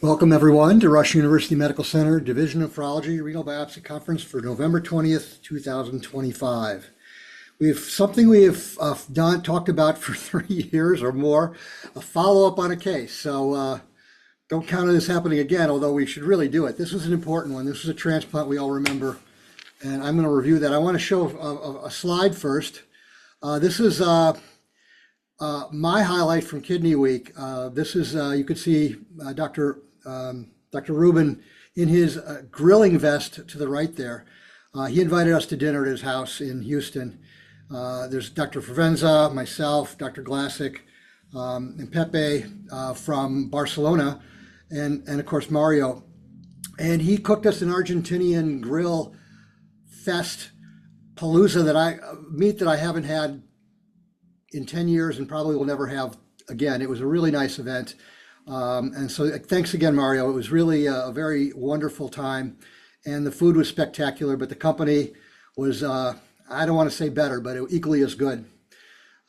Welcome everyone to Rush University Medical Center Division of Nephrology Renal Biopsy Conference for November 20th, 2025. We have something we have talked about for 3 years or more, a follow-up on a case. So don't count on this happening again, although we should really do it. This was an important one. This was a transplant we all remember, and I'm going to review that. I want to show a slide first. This is my highlight from Kidney Week. This is, you could see Dr. Rubin in his grilling vest to the right there. He invited us to dinner at his house in Houston. There's Dr. Fervenza, myself, Dr. Glasic, and Pepe from Barcelona, and of course Mario. And he cooked us an Argentinian grill fest palooza meat that I haven't had in 10 years and probably will never have again. It was a really nice event. And so thanks again, Mario. It was really a very wonderful time, and the food was spectacular, but the company was, I don't want to say better, but equally as good.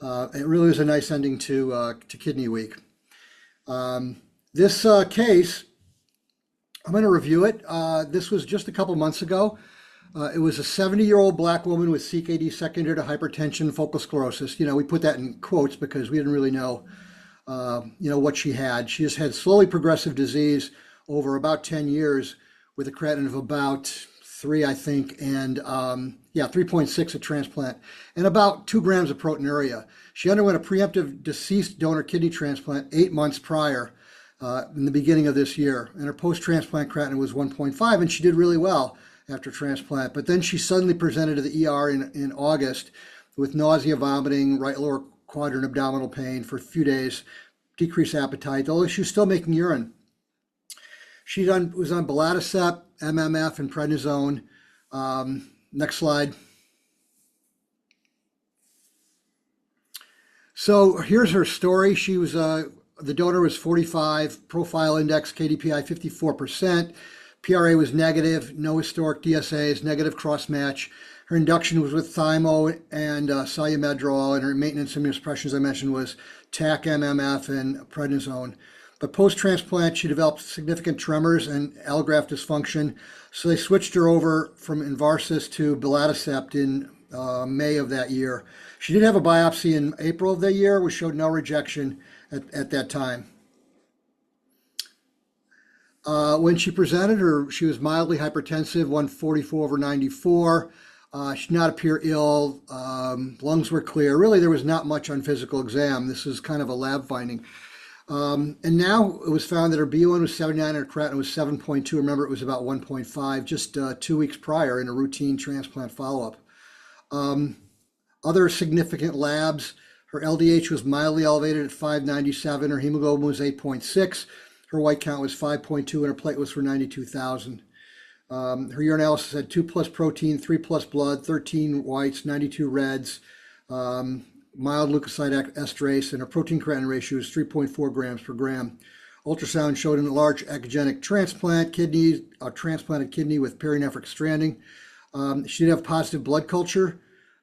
It really was a nice ending to Kidney Week. This case, I'm going to review it. This was just a couple months ago. It was a 70-year-old Black woman with CKD secondary to hypertension, focal sclerosis. You know, we put that in quotes because we didn't really know what she had. She has had slowly progressive disease over about 10 years with a creatinine of about 3, I think, and 3.6 at transplant, and about 2 grams of proteinuria. She underwent a preemptive deceased donor kidney transplant 8 months prior in the beginning of this year, and her post-transplant creatinine was 1.5, and she did really well after transplant. But then she suddenly presented to the ER in August with nausea, vomiting, right lower quadrant abdominal pain for a few days, decreased appetite, although she was still making urine. She was on belatacept, MMF, and prednisone. Next slide. So here's her story. She was the donor was 45, profile index KDPI 54%, PRA was negative, no historic DSAs, negative cross match. Her induction was with Thymo and Solumedrol, and her maintenance immunosuppression, as I mentioned, was TAC, MMF, and prednisone. But post-transplant, she developed significant tremors and allograft dysfunction, so they switched her over from Envarsus to belatacept in May of that year. She did have a biopsy in April of that year, which showed no rejection at that time. When she presented, she was mildly hypertensive, 144/94. She did not appear ill. Lungs were clear. Really, there was not much on physical exam. This is kind of a lab finding. And now it was found that her B1 was 79 and her creatinine was 7.2. Remember, it was about 1.5 just 2 weeks prior in a routine transplant follow-up. Other significant labs, her LDH was mildly elevated at 597. Her hemoglobin was 8.6. Her white count was 5.2 and her platelets were 92,000. Her urinalysis had 2+ protein, 3+ blood, 13 whites, 92 reds, mild leukocyte esterase, and her protein creatinine ratio is 3.4 grams per gram. Ultrasound showed an enlarged echogenic transplant kidney, a transplanted kidney with perinephric stranding. She did have positive blood culture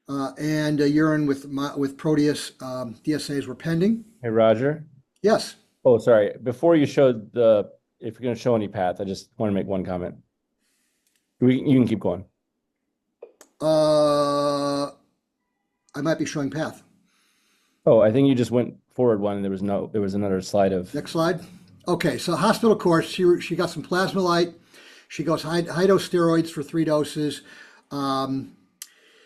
and urine with Proteus. DSAs were pending. Hey, Roger. Yes. Oh, sorry. Before you showed if you're going to show any path, I just want to make one comment. You can keep going. I might be showing path. Oh, I think you just went forward one and there was another slide of. Next slide. Okay, so hospital course, she got some plasma light. She goes high dose steroids for 3 doses.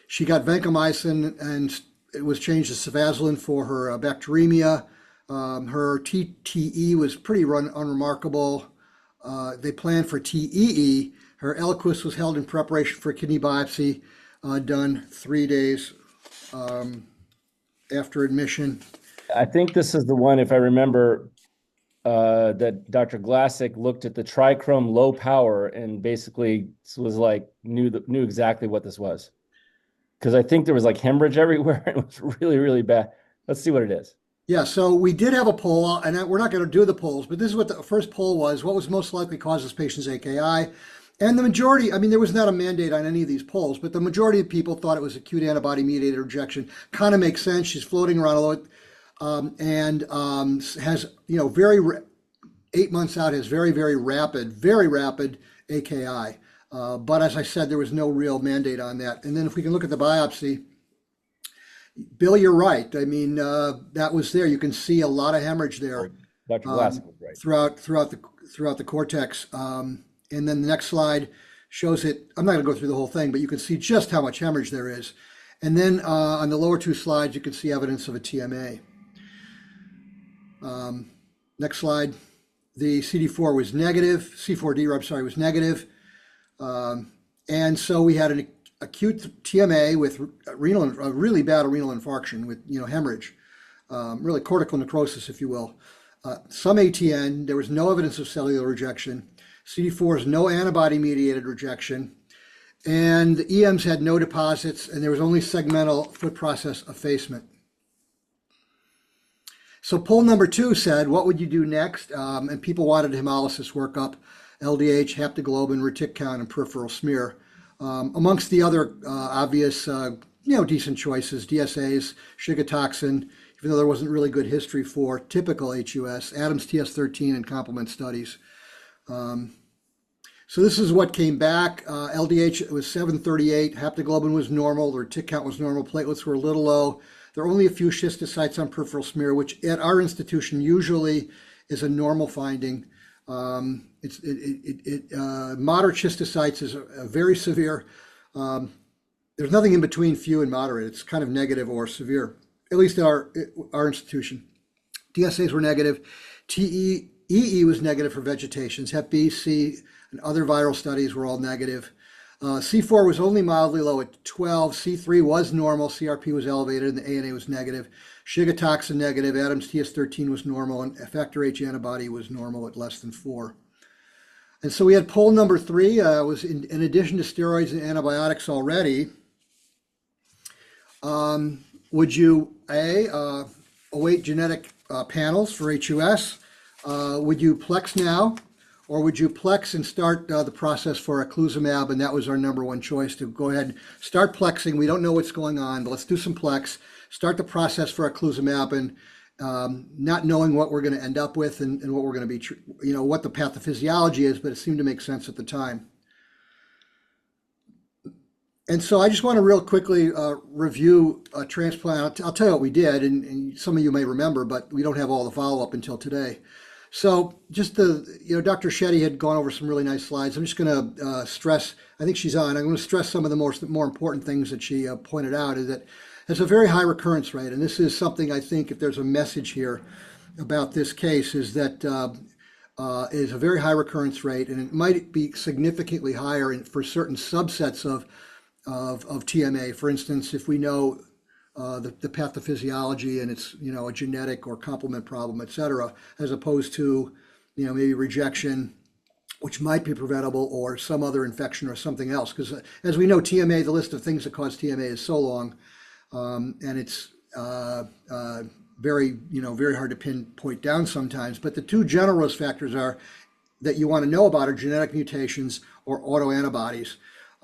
She got vancomycin and it was changed to cefazolin for her bacteremia. Her TTE was pretty unremarkable. They planned for TEE. Her Eliquis was held in preparation for a kidney biopsy, done 3 days after admission. I think this is the one, if I remember, that Dr. Glasic looked at the trichrome low power and basically was like, knew exactly what this was. Because I think there was like hemorrhage everywhere. It was really, really bad. Let's see what it is. Yeah, so we did have a poll, and we're not going to do the polls, but this is what the first poll was. What was most likely cause this patient's AKI? And the majority, I mean, there was not a mandate on any of these polls, but the majority of people thought it was acute antibody-mediated rejection. Kind of makes sense. She's floating around a lot, and has, very 8 months out has very rapid AKI. But as I said, there was no real mandate on that. And then if we can look at the biopsy, Bill, you're right. I mean, that was there. You can see a lot of hemorrhage there Dr. Glassick was right. throughout the cortex. And then the next slide shows it. I'm not going to go through the whole thing, but you can see just how much hemorrhage there is. And then on the lower two slides, you can see evidence of a TMA. Next slide. The CD4 was negative. C4D, I'm sorry, was negative. And so we had an acute TMA with a really bad renal infarction with hemorrhage, really cortical necrosis, if you will. Some ATN. There was no evidence of cellular rejection. CD4's no antibody-mediated rejection, and the EMs had no deposits, and there was only segmental foot process effacement. So poll number 2 said, what would you do next? And people wanted hemolysis workup, LDH, haptoglobin, retic count, and peripheral smear. Amongst the other obvious, decent choices, DSAs, shigatoxin, even though there wasn't really good history for typical HUS, Adams TS13, and complement studies. So this is what came back. LDH was 738, haptoglobin was normal, the retic count was normal, platelets were a little low. There are only a few schistocytes on peripheral smear, which at our institution usually is a normal finding. Moderate schistocytes is a very severe. There's nothing in between few and moderate. It's kind of negative or severe, at least at our institution. DSAs were negative. EE was negative for vegetations. Hep B, C, and other viral studies were all negative. C4 was only mildly low at 12. C3 was normal. CRP was elevated, and the ANA was negative. Shigatoxin negative. Adams TS13 was normal, and factor H antibody was normal at less than 4. And so we had poll number 3 was in addition to steroids and antibiotics already. Would you await genetic panels for HUS? Would you plex now? Or would you plex and start the process for eculizumab? And that was our number 1 choice, to go ahead and start plexing. We don't know what's going on, but let's do some plex, start the process for eculizumab, and not knowing what we're going to end up with and what we're going to be, what the pathophysiology is, but it seemed to make sense at the time. And so I just want to real quickly review transplant. I'll tell you what we did, and some of you may remember, but we don't have all the follow-up until today. So just Dr. Shetty had gone over some really nice slides. I'm just going to stress, I think she's on, I'm going to stress some of the more important things that she pointed out, is that there's a very high recurrence rate. And this is something, I think, if there's a message here about this case, is that is a very high recurrence rate, and it might be significantly higher for certain subsets of TMA. For instance, if we know the pathophysiology and it's a genetic or complement problem, et cetera, as opposed to maybe rejection, which might be preventable, or some other infection or something else. Because as we know, TMA, the list of things that cause TMA is so long, and it's very hard to pinpoint down sometimes. But the 2 general risk factors that you want to know about are genetic mutations or autoantibodies.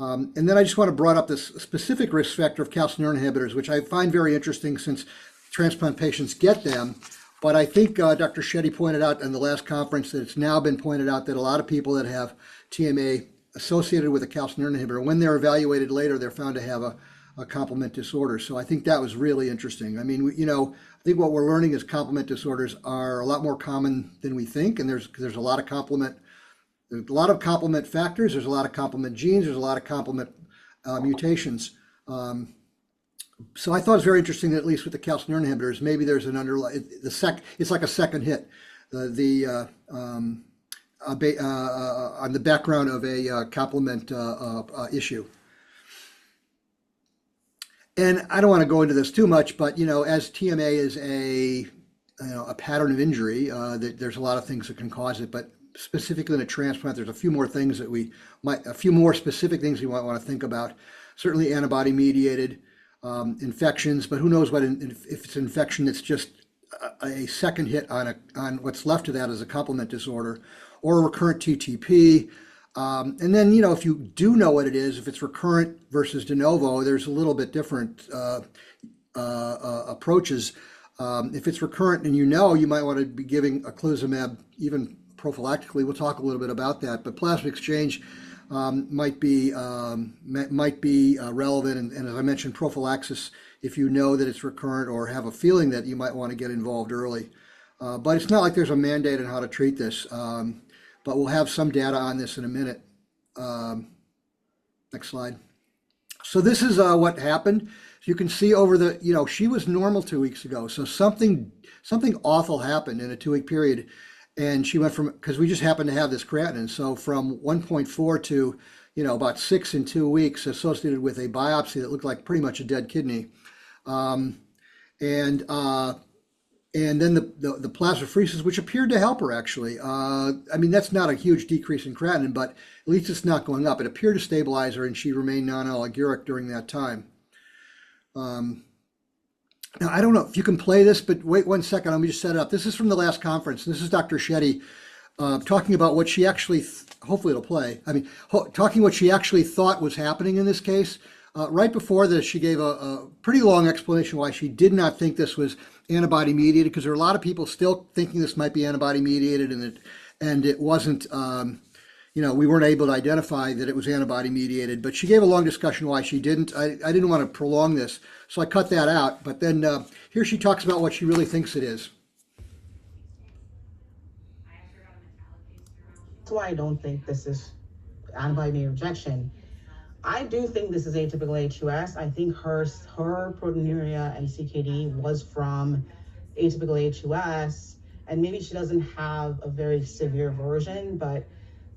And then I just want to bring up this specific risk factor of calcineurin inhibitors, which I find very interesting since transplant patients get them. But I think Dr. Shetty pointed out in the last conference that it's now been pointed out that a lot of people that have TMA associated with a calcineurin inhibitor, when they're evaluated later, they're found to have a complement disorder. So I think that was really interesting. I mean, I think what we're learning is complement disorders are a lot more common than we think, and there's a lot of complement. There's a lot of complement factors, there's a lot of complement genes, there's a lot of complement mutations. So I thought it was very interesting that at least with the calcineurin inhibitors, maybe there's an underlying, it's like a second hit, on the background of a complement issue. And I don't want to go into this too much, but as TMA is a pattern of injury, there's a lot of things that can cause it, but specifically in a transplant, there's a few more specific things we might want to think about. Certainly antibody-mediated infections, but who knows if it's an infection that's just a second hit on what's left of that as a complement disorder, or a recurrent TTP. And then, if you do know what it is, if it's recurrent versus de novo, there's a little bit different approaches. If it's recurrent and you might want to be giving eculizumab even prophylactically. We'll talk a little bit about that, but plasma exchange might be relevant, and as I mentioned, prophylaxis if you know that it's recurrent or have a feeling that you might want to get involved early. But it's not like there's a mandate on how to treat this. But we'll have some data on this in a minute. Next slide. So this is what happened. So you can see over the, she was normal 2 weeks ago. So something awful happened in a 2 week period. And she went from, because we just happened to have this creatinine. So from 1.4 to, about 6 in 2 weeks associated with a biopsy that looked like pretty much a dead kidney. And then the plasmapheresis, which appeared to help her actually. That's not a huge decrease in creatinine, but at least it's not going up. It appeared to stabilize her, and she remained non-oliguric during that time. Now, I don't know if you can play this, but wait 1 second. Let me just set it up. This is from the last conference. This is Dr. Shetty talking about what she actually, hopefully it'll play. Talking what she actually thought was happening in this case. Right before this, she gave a pretty long explanation why she did not think this was antibody mediated, because there are a lot of people still thinking this might be antibody mediated, and it wasn't. We weren't able to identify that it was antibody mediated. But she gave a long discussion why she didn't. I didn't want to prolong this, so I cut that out. But then here she talks about what she really thinks it is. That's why I don't think this is antibody-mediated rejection. I do think this is atypical HUS. I think her proteinuria and CKD was from atypical HUS, and maybe she doesn't have a very severe version, but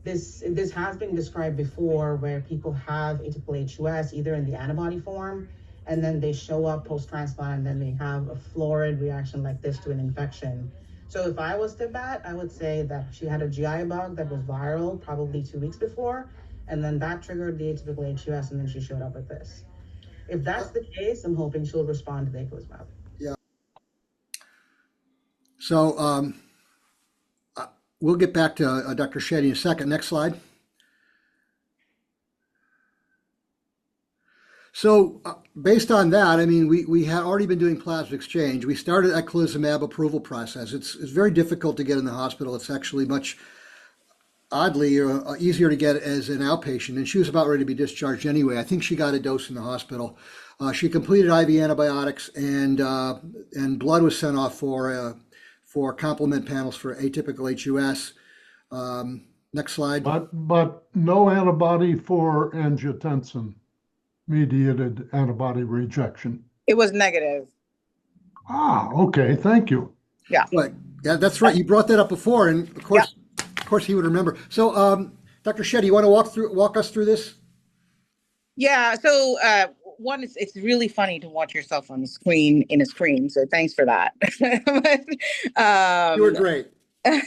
this has been described before, where people have atypical HUS either in the antibody form, and then they show up post-transplant, and then they have a florid reaction like this to an infection. So if I was to bet, I would say that she had a GI bug that was viral probably 2 weeks before, and then that triggered the atypical HUS, and then she showed up with this. If that's the case, I'm hoping she'll respond to the eculizumab. Yeah. So we'll get back to Dr. Shetty in a second. Next slide. So based on that, we had already been doing plasma exchange. We started eculizumab approval process. It's very difficult to get in the hospital. It's actually much oddly easier to get as an outpatient, and she was about ready to be discharged anyway. I think she got a dose in the hospital. She completed IV antibiotics, and blood was sent off for complement panels for atypical HUS. Next slide. But no antibody for angiotensin mediated antibody rejection. It was negative. Okay, thank you. Yeah. Right. Yeah, that's right. You brought that up before, and of course he would remember. So, Dr. Shetty, you want to walk us through this? Yeah. So, one, it's really funny to watch yourself on the screen in a screen. So, thanks for that. You were great. I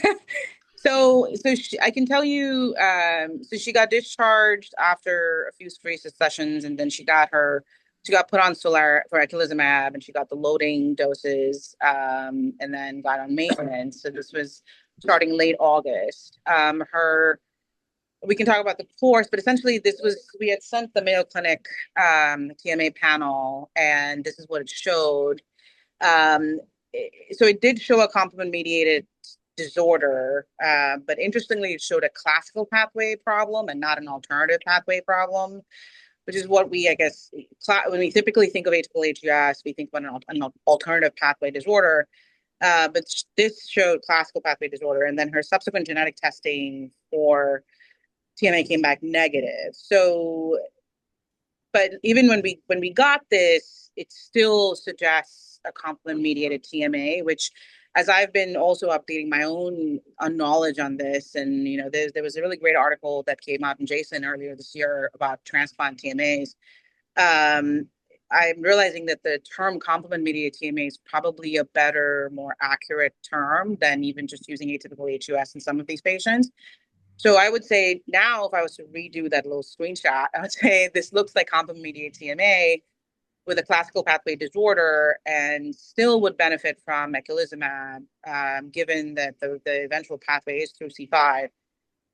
can tell you. So she got discharged after a few pheresis sessions, and then she got put on Solar for eculizumab, and she got the loading doses, and then got on maintenance. So this was starting late August. We can talk about the course, but essentially we had sent the Mayo Clinic TMA panel, and this is what it showed. So it did show a complement-mediated disorder, but interestingly, it showed a classical pathway problem and not an alternative pathway problem, which is what we, I guess, when we typically think of atypical HUS, we think about an alternative pathway disorder. But this showed classical pathway disorder, and then her subsequent genetic testing for TMA came back negative. So, but even when we got this, it still suggests a complement-mediated TMA, which, as I've been also updating my own knowledge on this, and there was a really great article that came out in JASN earlier this year about transplant TMAs. I'm realizing that the term complement-mediated TMA is probably a better, more accurate term than even just using atypical HUS in some of these patients. So I would say now, if I was to redo that little screenshot, I would say this looks like complement-mediated TMA with a classical pathway disorder, and still would benefit from eculizumab, given that the eventual pathway is through C5.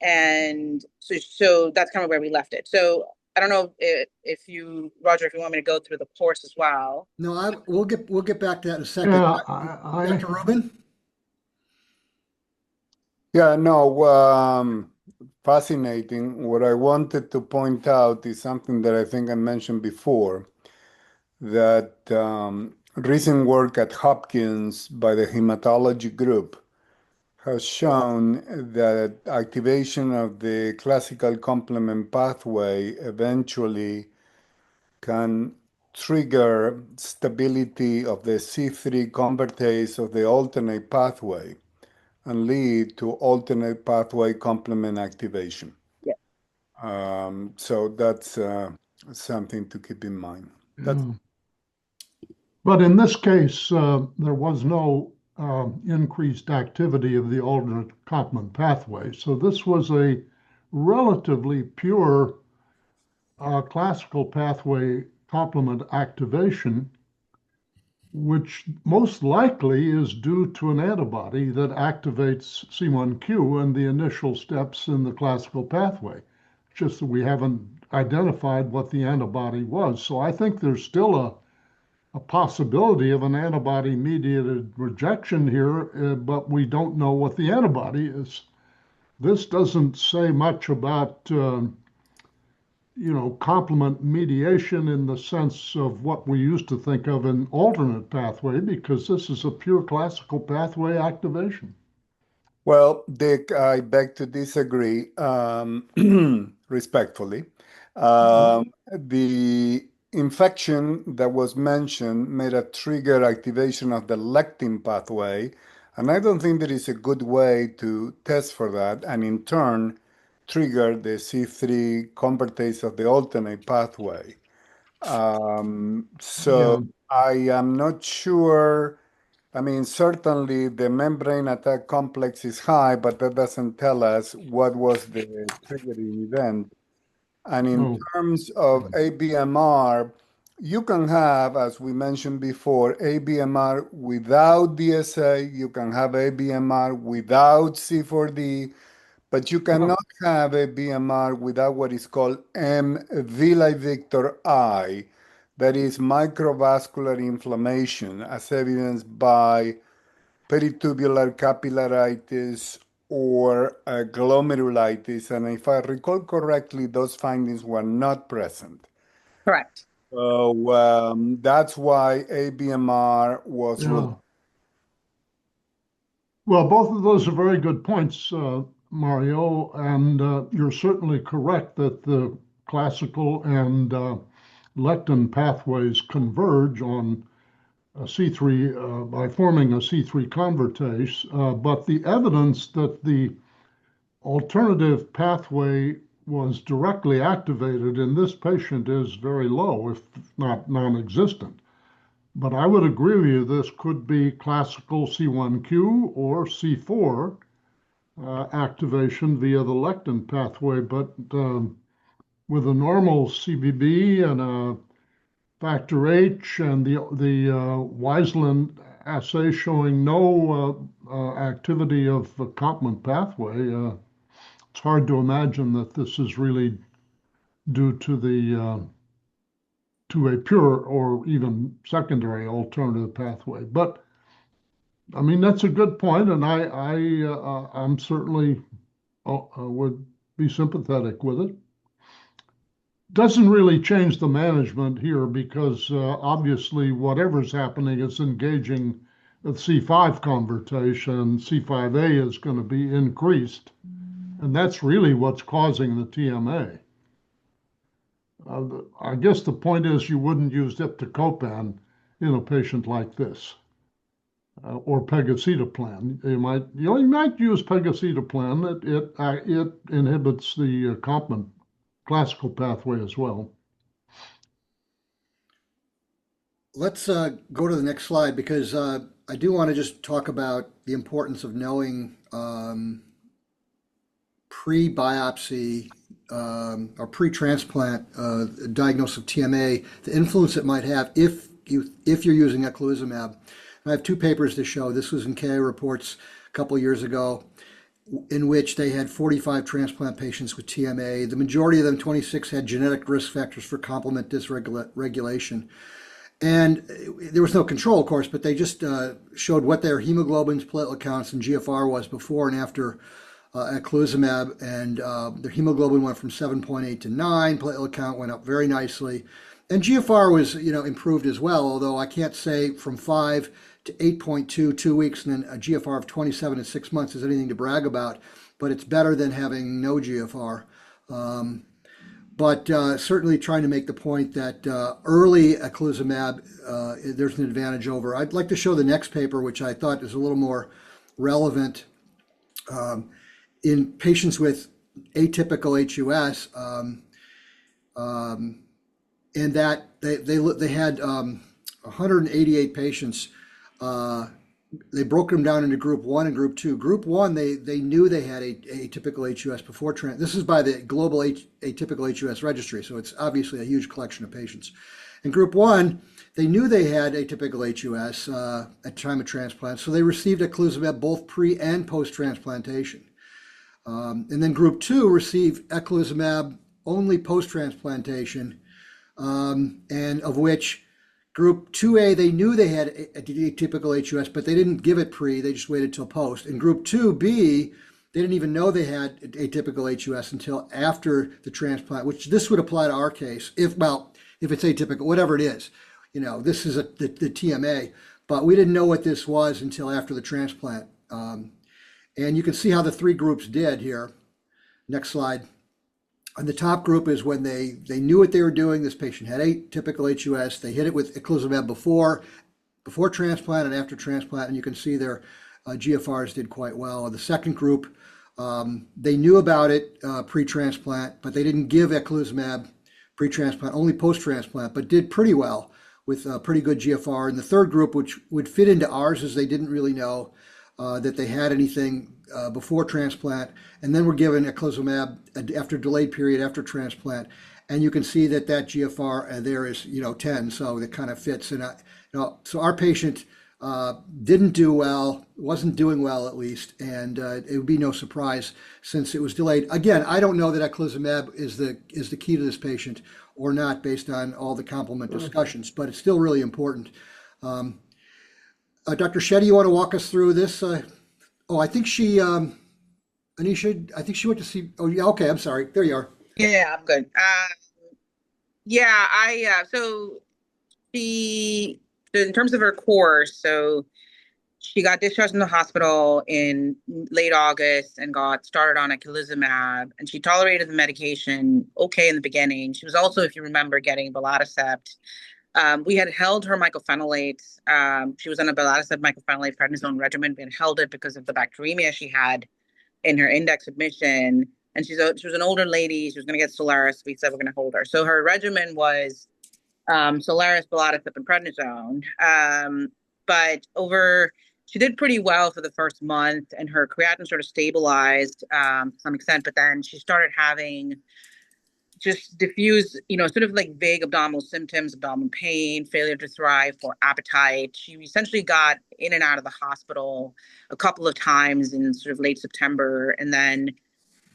And so that's kind of where we left it. So I don't know if you, Roger, if you want me to go through the course as well. No, we'll get back to that in a second. Yeah, Dr. Rubin? Yeah, no, fascinating. What I wanted to point out is something that I think I mentioned before, that recent work at Hopkins by the hematology group has shown that activation of the classical complement pathway eventually can trigger stability of the C3 convertase of the alternate pathway and lead to alternate pathway complement activation. Yeah. So that's something to keep in mind. That's Yeah. But in this case, there was no increased activity of the alternate complement pathway. So this was a relatively pure classical pathway complement activation, which most likely is due to an antibody that activates C1q and the initial steps in the classical pathway. Just that we haven't identified what the antibody was. So I think there's still a possibility of an antibody-mediated rejection here, but we don't know what the antibody is. This doesn't say much about complement mediation in the sense of what we used to think of an alternate pathway, because this is a pure classical pathway activation. Well, Dick, I beg to disagree, respectfully. The infection that was mentioned made a trigger activation of the lectin pathway, and I don't think there is a good way to test for that, and in turn, trigger the C3 convertase of the alternate pathway. So Yeah. I am not sure. I mean, certainly the membrane attack complex is high, but that doesn't tell us what was the triggering event. And in Oh, terms of ABMR, you can have, as we mentioned before, ABMR without DSA, you can have ABMR without C4D, but you well, cannot have a BMR without what is called MV like Victor I, that is microvascular inflammation, as evidenced by peritubular capillaritis or glomerulitis. And if I recall correctly, those findings were not present. Correct. So that's why ABMR was ruled. yeah. Well, both of those are very good points, Mario, and you're certainly correct that the classical and lectin pathways converge on a C3 by forming a C3 convertase, but the evidence that the alternative pathway was directly activated in this patient is very low, if not non-existent. But I would agree with you, this could be classical C1q or C4 activation via the lectin pathway, but with a normal CBB and a factor H and the Wiseland assay showing no activity of the complement pathway, it's hard to imagine that this is really due to the to a pure or even secondary alternative pathway. But I mean, that's a good point, and I'm certainly would be sympathetic with it. Doesn't really change the management here because obviously whatever's happening is engaging the C5 convertation. C5a is going to be increased, and that's really what's causing the TMA. I guess the point is you wouldn't use iptacopan in a patient like this. Or pegacetoplan. You might use pegacetoplan. It inhibits the complement classical pathway as well. Let's go to the next slide because I do want to just talk about the importance of knowing pre-biopsy or pre-transplant diagnosis of TMA, the influence it might have if you're using eculizumab. I have two papers to show. This was in KA Reports a couple of years ago, in which they had 45 transplant patients with TMA. The majority of them, 26, had genetic risk factors for complement dysregulation. And there was no control, of course, but they just showed what their hemoglobins, platelet counts, and GFR was before and after eculizumab. And their hemoglobin went from 7.8 to 9. Platelet count went up very nicely. And GFR was, improved as well, although I can't say from 5 to 8.2, 2 weeks, and then a GFR of 27 in 6 months is anything to brag about, but it's better than having no GFR. But certainly trying to make the point that early eculizumab, there's an advantage over. I'd like to show the next paper, which I thought is a little more relevant in patients with atypical HUS, and that they had 188 patients. They broke them down into group 1 and group 2. Group 1, they knew they had atypical HUS before this is by the Global Atypical HUS Registry, so it's obviously a huge collection of patients. In group 1, they knew they had atypical HUS at time of transplant, so they received eculizumab both pre and post transplantation. And then group 2 received eculizumab only post transplantation, and of which Group 2A, they knew they had atypical HUS, but they didn't give it pre, they just waited till post. In Group 2B, they didn't even know they had atypical HUS until after the transplant, which this would apply to our case, if it's atypical, whatever it is. This is the TMA, but we didn't know what this was until after the transplant. And you can see how the 3 groups did here. Next slide. And the top group is when they knew what they were doing. This patient had atypical HUS. They hit it with eculizumab before transplant and after transplant, and you can see their GFRs did quite well. And the second group, they knew about it pre-transplant, but they didn't give eculizumab pre-transplant, only post-transplant, but did pretty well with pretty good GFR. And the third group, which would fit into ours, is they didn't really know that they had anything before transplant, and then we're given eculizumab after delayed period after transplant, and you can see that GFR there is 10, so that kind of fits. And so our patient didn't do well, wasn't doing well at least, and it would be no surprise since it was delayed. Again, I don't know that eculizumab is the key to this patient or not based on all the complement discussions, but it's still really important. Dr. Shetty, you want to walk us through this? I think she, Anisha, I think she went to see, yeah, okay, I'm sorry. There you are. Yeah, I'm good. So in terms of her course, so she got discharged from the hospital in late August and got started on eculizumab, and she tolerated the medication okay in the beginning. She was also, if you remember, getting belatacept. We had held her mycophenolate. She was on a belatacept mycophenolate prednisone regimen. We had held it because of the bacteremia she had in her index admission. And she was an older lady. She was going to get Solaris. We said we're going to hold her. So her regimen was Solaris, belatacept, and prednisone. She did pretty well for the first month, and her creatinine sort of stabilized to some extent. But then she started having just diffuse, sort of like vague abdominal symptoms, abdominal pain, failure to thrive for appetite. She essentially got in and out of the hospital a couple of times in sort of late September. And then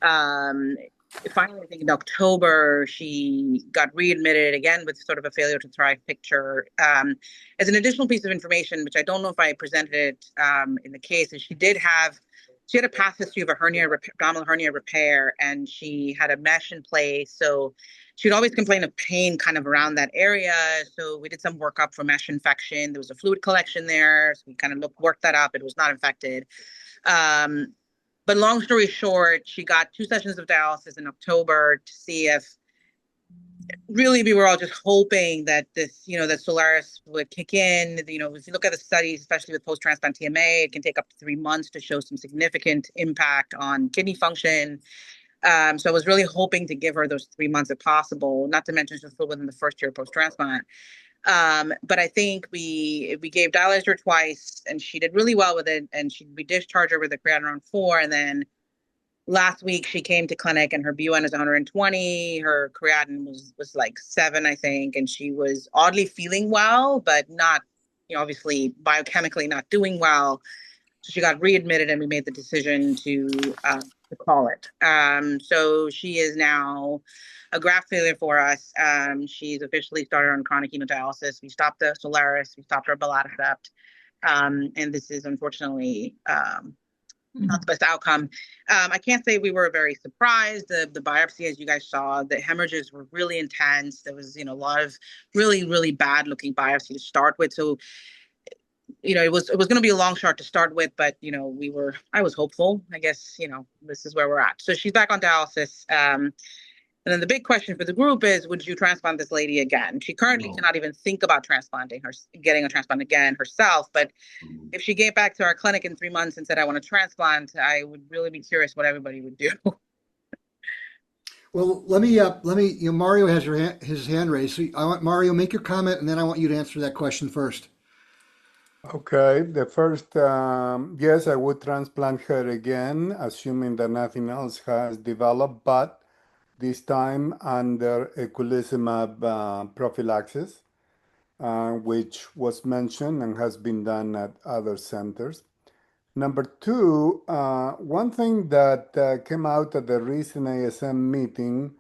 finally, I think in October, she got readmitted again with sort of a failure to thrive picture. As an additional piece of information, which I don't know if I presented it in the case, is she had a past history of abdominal hernia repair, and she had a mesh in place. So she'd always complain of pain kind of around that area. So we did some workup for mesh infection. There was a fluid collection there. So we kind of worked that up. It was not infected. But long story short, she got 2 sessions of dialysis in October to see if really we were all just hoping that that Solaris would kick in. If you look at the studies, especially with post-transplant TMA, it can take up to 3 months to show some significant impact on kidney function. So I was really hoping to give her those 3 months if possible, not to mention she's still within the first year post-transplant. But I think we dialyzed her twice, and she did really well with it, and we discharged her with a creatinine around 4, and then last week she came to clinic and her BUN is 120. Her creatinine was like 7, I think, and she was oddly feeling well, but not, obviously biochemically not doing well. So she got readmitted, and we made the decision to call it. So she is now a graft failure for us. She's officially started on chronic hemodialysis. We stopped the Solaris, we stopped her belatacept, and this is unfortunately not the best outcome. I can't say we were very surprised. The biopsy, as you guys saw, the hemorrhages were really intense. There was, a lot of really, really bad looking biopsy to start with. So, it was going to be a long shot to start with, but I was hopeful. I guess, this is where we're at. So she's back on dialysis. And then the big question for the group is, would you transplant this lady again? She currently cannot even think about getting a transplant again herself. But if she came back to our clinic in 3 months and said, I want to transplant, I would really be curious what everybody would do. Well, let me, Mario has his hand raised. So I want Mario, make your comment, and then I want you to answer that question first. Okay, the first, yes, I would transplant her again, assuming that nothing else has developed, but this time under eculizumab prophylaxis, which was mentioned and has been done at other centers. Number two, one thing that came out at the recent ASM meeting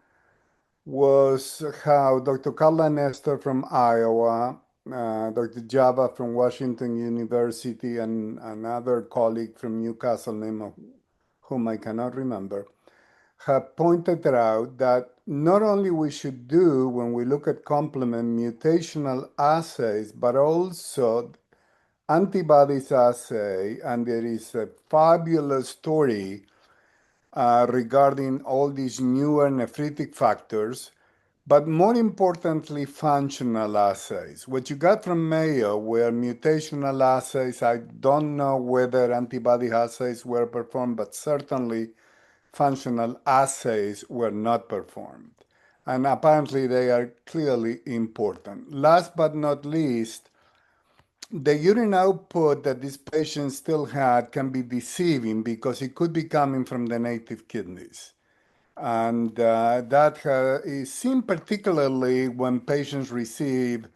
was how Dr. Carla Nestor from Iowa, Dr. Java from Washington University, and another colleague from Newcastle, name of whom I cannot remember, have pointed out that not only we should do when we look at complement mutational assays, but also antibodies assay, and there is a fabulous story regarding all these newer nephritic factors, but more importantly, functional assays. What you got from Mayo were mutational assays. I don't know whether antibody assays were performed, but certainly functional assays were not performed. And apparently they are clearly important. Last but not least, the urine output that this patient still had can be deceiving because it could be coming from the native kidneys. And that is seen particularly when patients receive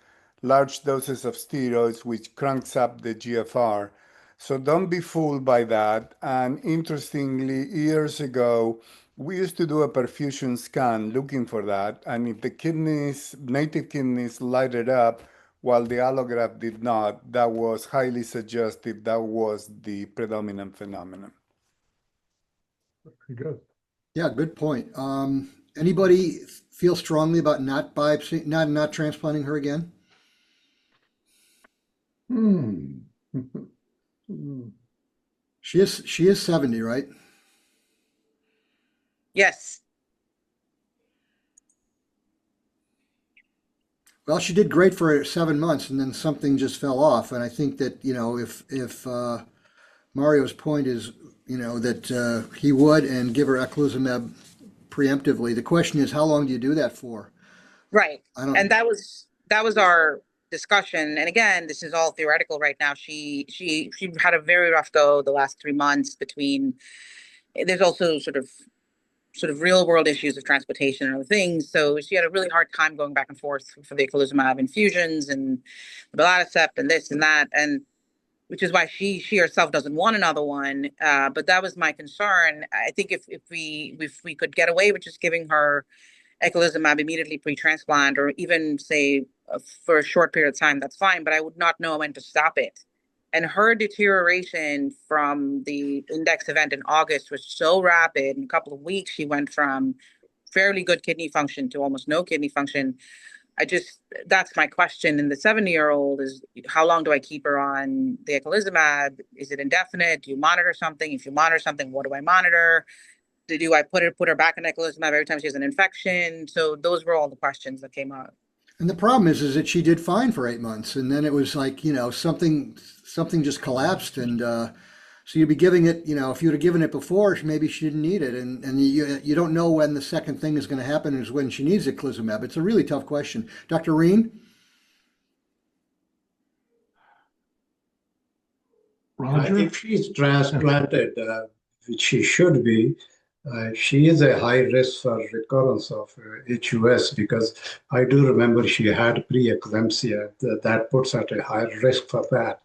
large doses of steroids, which cranks up the GFR. So don't be fooled by that. And interestingly, years ago, we used to do a perfusion scan looking for that. And if the native kidneys lighted up while the allograft did not, that was highly suggestive that was the predominant phenomenon. Very good. Yeah, good point. Anybody feel strongly about not transplanting her again? She is 70, right? Yes. Well, she did great for 7 months, and then something just fell off. And I think that if Mario's point is that he would and give her eculizumab preemptively. The question is, how long do you do that for? Right. And that was our discussion. And again, this is all theoretical right now. She had a very rough go the last 3 months there's also sort of real world issues of transportation and other things. So she had a really hard time going back and forth for the eculizumab infusions and the belatacept and this and that. And which is why she herself doesn't want another one. But that was my concern. I think if we could get away with just giving her eculizumab immediately pre-transplant, or even say for a short period of time, that's fine. But I would not know when to stop it. And her deterioration from the index event in August was so rapid. In a couple of weeks, she went from fairly good kidney function to almost no kidney function. That's my question. And the 70-year-old is, how long do I keep her on the eculizumab? Is it indefinite? Do you monitor something? If you monitor something, what do I monitor? Do I put her back on eculizumab every time she has an infection? So those were all the questions that came out. And the problem is that she did fine for 8 months, and then it was like, something just collapsed, and so you'd be giving it, if you would have given it before, maybe she didn't need it, and you don't know when the second thing is going to happen is when she needs eculizumab. It's a really tough question. Dr. Reen? Roger? If she's transplanted, which she should be, she is a high risk for recurrence of HUS, because I do remember she had preeclampsia. That puts her at a high risk for that.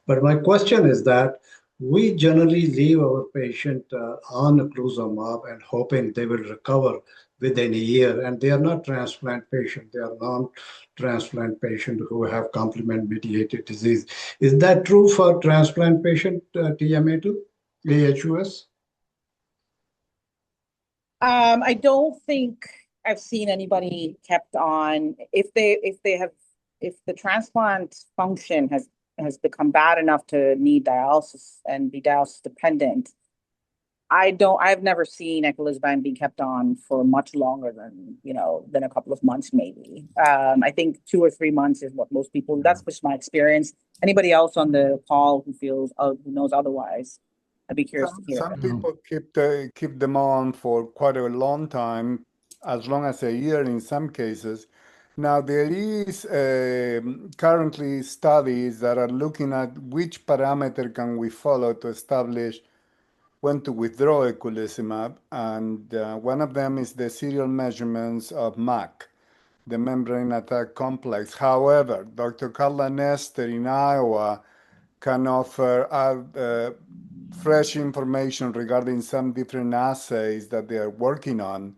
But my question is that we generally leave our patient on eculizumab and hoping they will recover within a year. And they are not transplant patients; they are non-transplant patients who have complement-mediated disease. Is that true for transplant patient TMA2, AHUS? I don't think I've seen anybody kept on if the transplant function has become bad enough to need dialysis and be dialysis dependent. I've never seen eculizumab being kept on for much longer than a couple of months, maybe. I think 2 or 3 months is what most people, that's just my experience. Anybody else on the call who knows otherwise? I'd be curious to hear. Some people keep them on for quite a long time, as long as a year in some cases. Now, there is currently studies that are looking at which parameter can we follow to establish when to withdraw eculizumab, and one of them is the serial measurements of MAC, the membrane attack complex. However, Dr. Carla Nestor in Iowa can offer fresh information regarding some different assays that they are working on,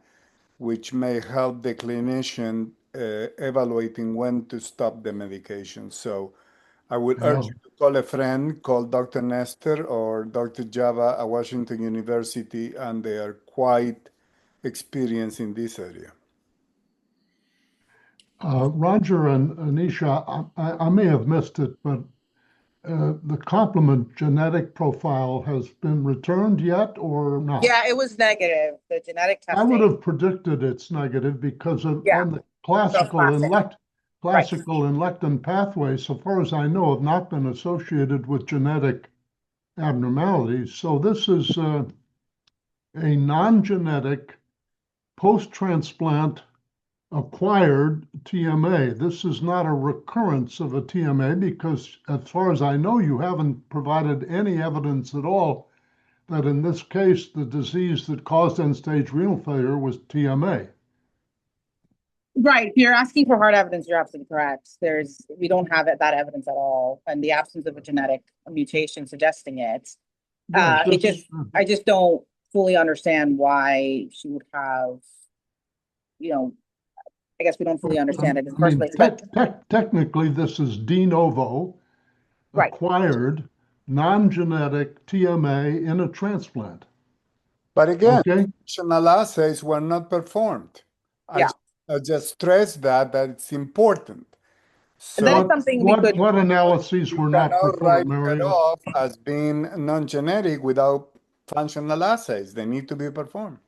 which may help the clinician evaluating when to stop the medication. So I would urge you to call a friend, call Dr. Nestor or Dr. Java at Washington University, and they are quite experienced in this area. Roger and Anisha, I may have missed it, but the complement genetic profile has been returned yet or not? Yeah, it was negative. The genetic testing. I would have predicted it's negative because on the classical and lectin pathways, so far as I know, have not been associated with genetic abnormalities. So this is a non-genetic post-transplant acquired TMA. This is not a recurrence of a TMA because, as far as I know, you haven't provided any evidence at all that in this case, the disease that caused end-stage renal failure was TMA. Right. If you're asking for hard evidence, you're absolutely correct. We don't have that evidence at all, and the absence of a genetic mutation suggesting it. I just don't fully understand why she would have, I guess we don't fully understand it in the first place. Technically, this is de novo, acquired, non-genetic TMA in a transplant. But again, functional assays were not performed. I just stress that it's important. So that's something what analyses were not performed, write it off as being non-genetic without functional assays. They need to be performed.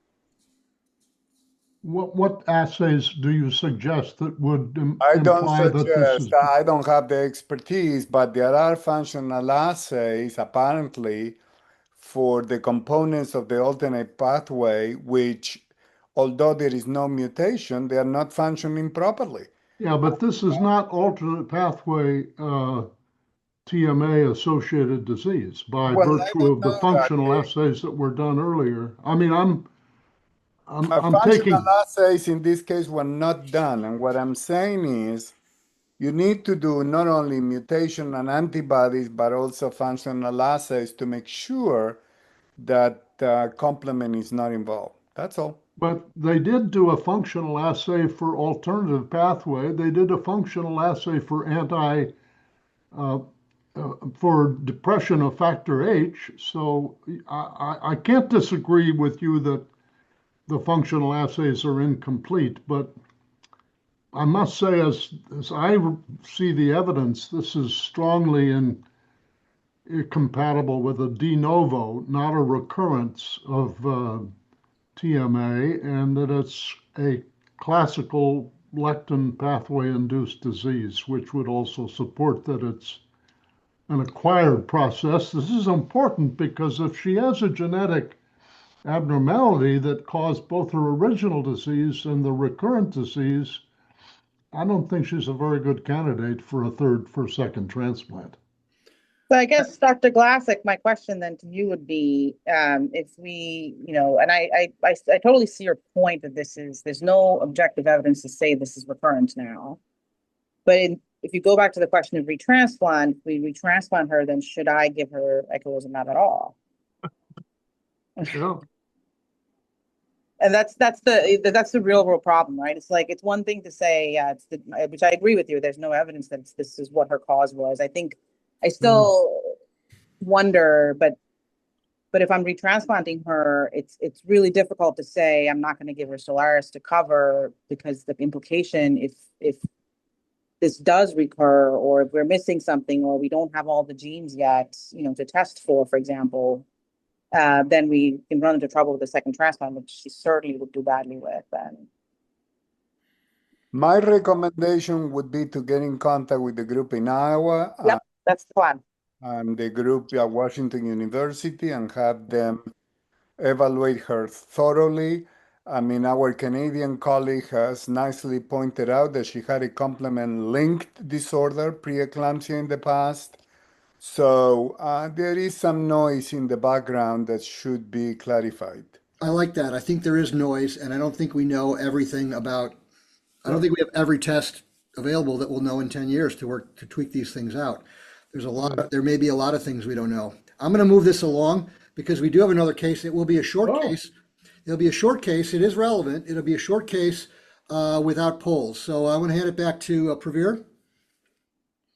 What assays do you suggest that would I don't imply that this is... I don't have the expertise, but there are functional assays apparently for the components of the alternate pathway, which, although there is no mutation, they are not functioning properly. Yeah, but this is not alternate pathway TMA associated disease by virtue of the functional assays that were done earlier. I mean, I'm taking... Functional assays in this case were not done. And what I'm saying is you need to do not only mutation and antibodies, but also functional assays to make sure that complement is not involved. That's all. But they did do a functional assay for alternative pathway. They did a functional assay for for depression of factor H. So I can't disagree with you that the functional assays are incomplete, but I must say, as I see the evidence, this is strongly incompatible with a de novo, not a recurrence of TMA, and that it's a classical lectin pathway-induced disease, which would also support that it's an acquired process. This is important because if she has a genetic abnormality that caused both her original disease and the recurrent disease, I don't think she's a very good candidate for a second transplant. So I guess, Dr. Glassick, my question then to you would be, if we, and I totally see your point that there's no objective evidence to say this is recurrent now. But if you go back to the question of retransplant, if we retransplant her, then should I give her eculizumab at all? Yeah. And that's the real world problem, right? It's like, it's one thing to say, yeah, which I agree with you. There's no evidence that this is what her cause was. I think I still wonder, but if I'm retransplanting her, it's really difficult to say I'm not going to give her Solaris to cover, because the implication, if this does recur, or if we're missing something, or we don't have all the genes yet, to test for example, then we can run into trouble with the second transplant, which she certainly would do badly with. And My recommendation would be to get in contact with the group in Iowa yep, that's the plan. and the group at Washington University and have them evaluate her thoroughly. I mean, our Canadian colleague has nicely pointed out that she had a complement-linked disorder, preeclampsia, in the past. So there is some noise in the background that should be clarified. I like that. I think there is noise, and I don't think we know everything about, I don't think we have every test available that we'll know in 10 years to work to tweak these things out. There may be a lot of things we don't know. I'm going to move this along because we do have another case. It will be a short case. It'll be a short case. It is relevant. It'll be a short case without polls. So I want to hand it back to Pravir.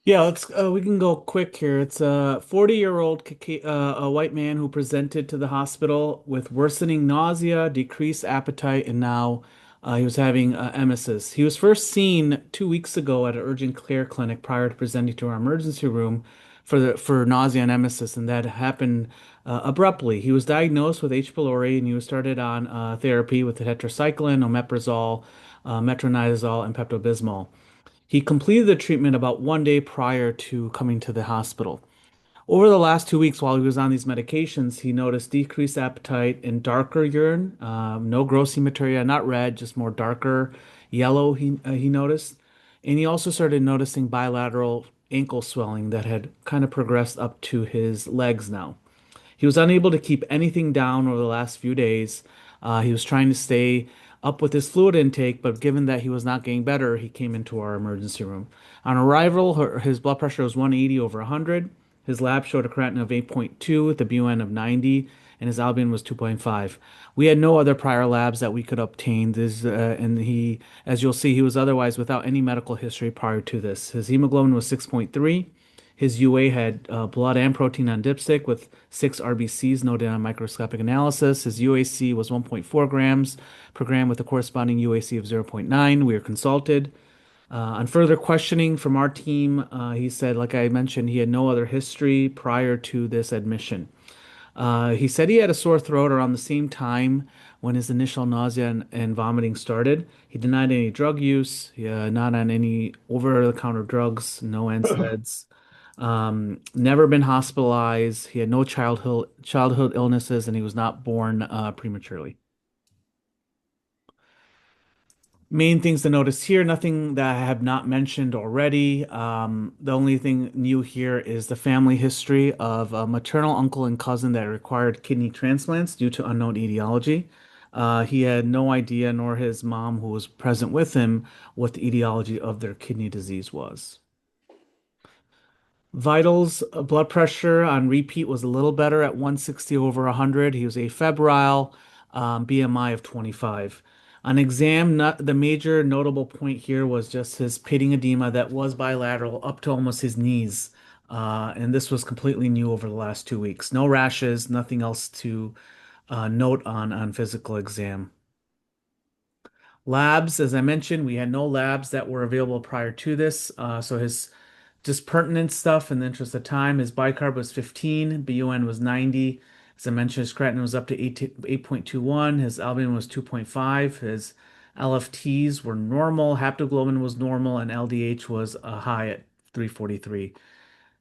Yeah, we can go quick here. It's a 40-year-old a white man who presented to the hospital with worsening nausea, decreased appetite, and now he was having emesis. He was first seen 2 weeks ago at an urgent care clinic prior to presenting to our emergency room for nausea and emesis, and that happened abruptly. He was diagnosed with H. pylori, and he was started on therapy with tetracycline, omeprazole, metronidazole, and Pepto-Bismol. He completed the treatment about 1 day prior to coming to the hospital. Over the last 2 weeks, while he was on these medications, he noticed decreased appetite and darker urine, no gross hematuria, not red, just more darker yellow, he noticed. And he also started noticing bilateral ankle swelling that had kind of progressed up to his legs now. He was unable to keep anything down over the last few days. He was trying to stay up with his fluid intake, but given that he was not getting better, he came into our emergency room. On arrival, his blood pressure was 180 over 100. His lab showed a creatinine of 8.2 with a BUN of 90, and his albumin was 2.5. We had no other prior labs that we could obtain. And he, as you'll see, he was otherwise without any medical history prior to this. His hemoglobin was 6.3. His UA had blood and protein on dipstick with 6 RBCs noted on microscopic analysis. His UAC was 1.4 grams per gram with a corresponding UAC of 0.9. We were consulted. On further questioning from our team, he said, like I mentioned, he had no other history prior to this admission. He said he had a sore throat around the same time when his initial nausea and vomiting started. He denied any drug use, not on any over-the-counter drugs, no NSAIDs. Never been hospitalized. He had no childhood illnesses, and he was not born prematurely. Main things to notice here, nothing that I have not mentioned already. The only thing new here is the family history of a maternal uncle and cousin that required kidney transplants due to unknown etiology. He had no idea, nor his mom, who was present with him, what the etiology of their kidney disease was. Vitals, blood pressure on repeat was a little better at 160 over 100. He was afebrile, BMI of 25. On exam, the major notable point here was just his pitting edema that was bilateral up to almost his knees. And this was completely new over the last 2 weeks. No rashes, nothing else to note on physical exam. Labs, as I mentioned, we had no labs that were available prior to this. So his just pertinent stuff in the interest of time. His bicarb was 15, BUN was 90. As I mentioned, his creatinine was up to 8.21. His albumin was 2.5. His LFTs were normal. Haptoglobin was normal, and LDH was high at 343.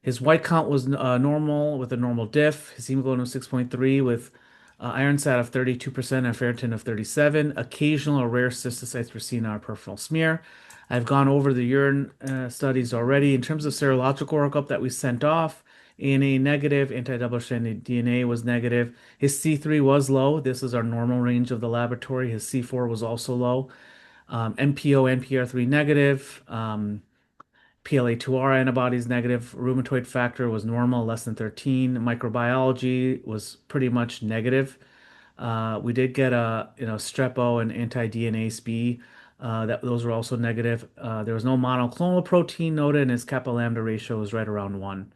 His white count was normal with a normal diff. His hemoglobin was 6.3 with iron sat of 32% and ferritin of 37. Occasional or rare cystocytes were seen on a peripheral smear. I've gone over the urine studies already. In terms of serological workup that we sent off, ANA negative, anti-double-stranded DNA was negative. His C3 was low. This is our normal range of the laboratory. His C4 was also low. MPO, NPR3 negative. PLA2R antibodies negative, rheumatoid factor was normal, less than 13. Microbiology was pretty much negative. We did get a strep O and anti-DNase B. Those were also negative. There was no monoclonal protein noted, and his kappa lambda ratio was right around 1.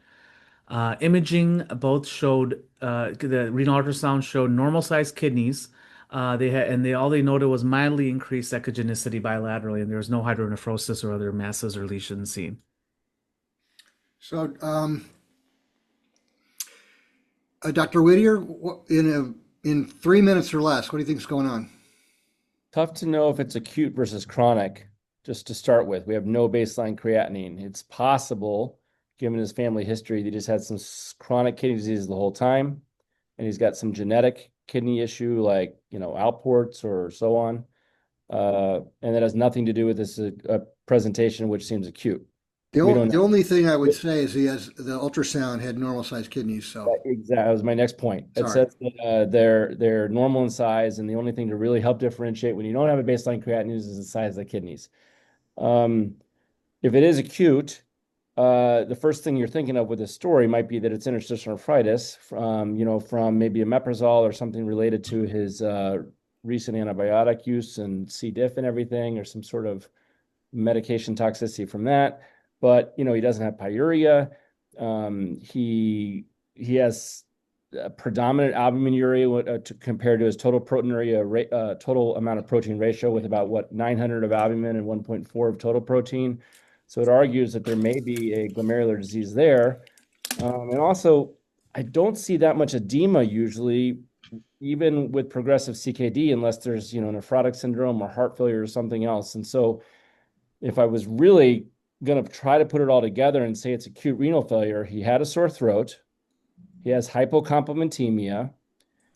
Imaging both showed the renal ultrasound showed normal sized kidneys. All they noted was mildly increased echogenicity bilaterally, and there was no hydronephrosis or other masses or lesions seen. So, Dr. Whittier, in 3 minutes or less, what do you think is going on? Tough to know if it's acute versus chronic, just to start with. We have no baseline creatinine. It's possible, given his family history, that he just had some chronic kidney disease the whole time, and he's got some genetic kidney issue like, Alport's or so on. And that has nothing to do with this presentation, which seems acute. The only thing I would say is the ultrasound had normal sized kidneys. So exactly, that was my next point. It Sorry. says that they're normal in size, and the only thing to really help differentiate when you don't have a baseline creatinine is the size of the kidneys. If it is acute, the first thing you're thinking of with this story might be that it's interstitial nephritis from maybe omeprazole or something related to his recent antibiotic use and C. diff and everything, or some sort of medication toxicity from that. But, he doesn't have pyuria. He has predominant albuminuria compared to his total proteinuria, total amount of protein ratio, with about 900 of albumin and 1.4 of total protein. So it argues that there may be a glomerular disease there. And also, I don't see that much edema usually, even with progressive CKD, unless there's, nephrotic syndrome or heart failure or something else. And so if I was really going to try to put it all together and say it's acute renal failure, he had a sore throat, he has hypocomplementemia,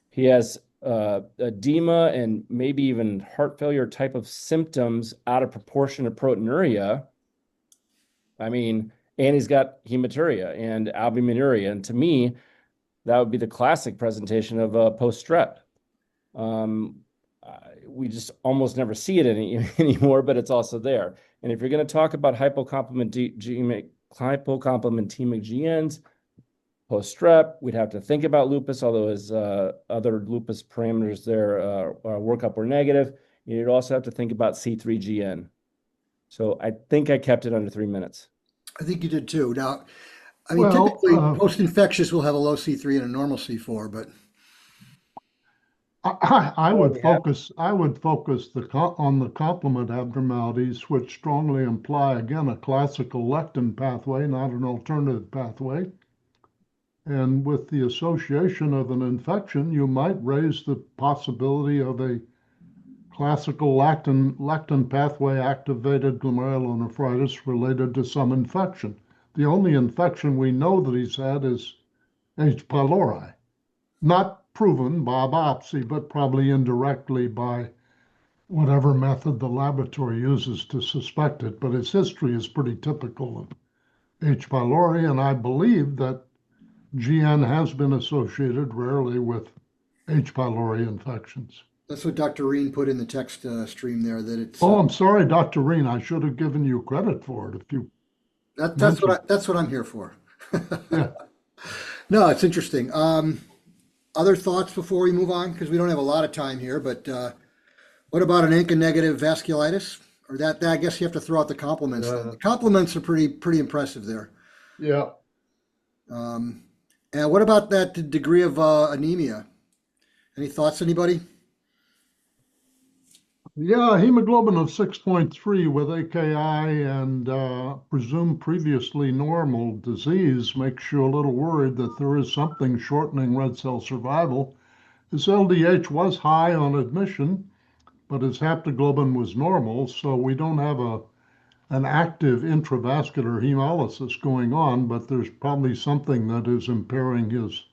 he has edema and maybe even heart failure type of symptoms out of proportion to proteinuria. And he's got hematuria and albuminuria. And to me, that would be the classic presentation of post-strep. We just almost never see it anymore, but it's also there. And if you're going to talk about hypocomplementemic GNs, post-strep, we'd have to think about lupus, although his other lupus parameters there workup were negative. You'd also have to think about C3GN. So I think I kept it under 3 minutes. I think you did too. Now, typically post-infectious will have a low C3 and a normal C4, but I would focus on the complement abnormalities, which strongly imply, again, a classical lectin pathway, not an alternative pathway. And with the association of an infection, you might raise the possibility of a classical lectin pathway activated glomerulonephritis related to some infection. The only infection we know that he's had is H. pylori, not proven by biopsy, but probably indirectly by whatever method the laboratory uses to suspect it. But his history is pretty typical of H. pylori, and I believe that GN has been associated rarely with H. pylori infections. that's what Dr. Reen put in the text stream there. That it's. Oh, I'm sorry, Dr. Reen. I should have given you credit for it. If you. That's what I'm here for. Yeah. No, it's interesting. Other thoughts before we move on, because we don't have a lot of time here. But what about an ANCA negative vasculitis? Or that I guess you have to throw out the complements. The complements are pretty impressive there. Yeah. And what about that degree of anemia? Any thoughts, anybody? Yeah, hemoglobin of 6.3 with AKI and presumed previously normal disease makes you a little worried that there is something shortening red cell survival. His LDH was high on admission, but his haptoglobin was normal, so we don't have an active intravascular hemolysis going on, but there's probably something that is impairing his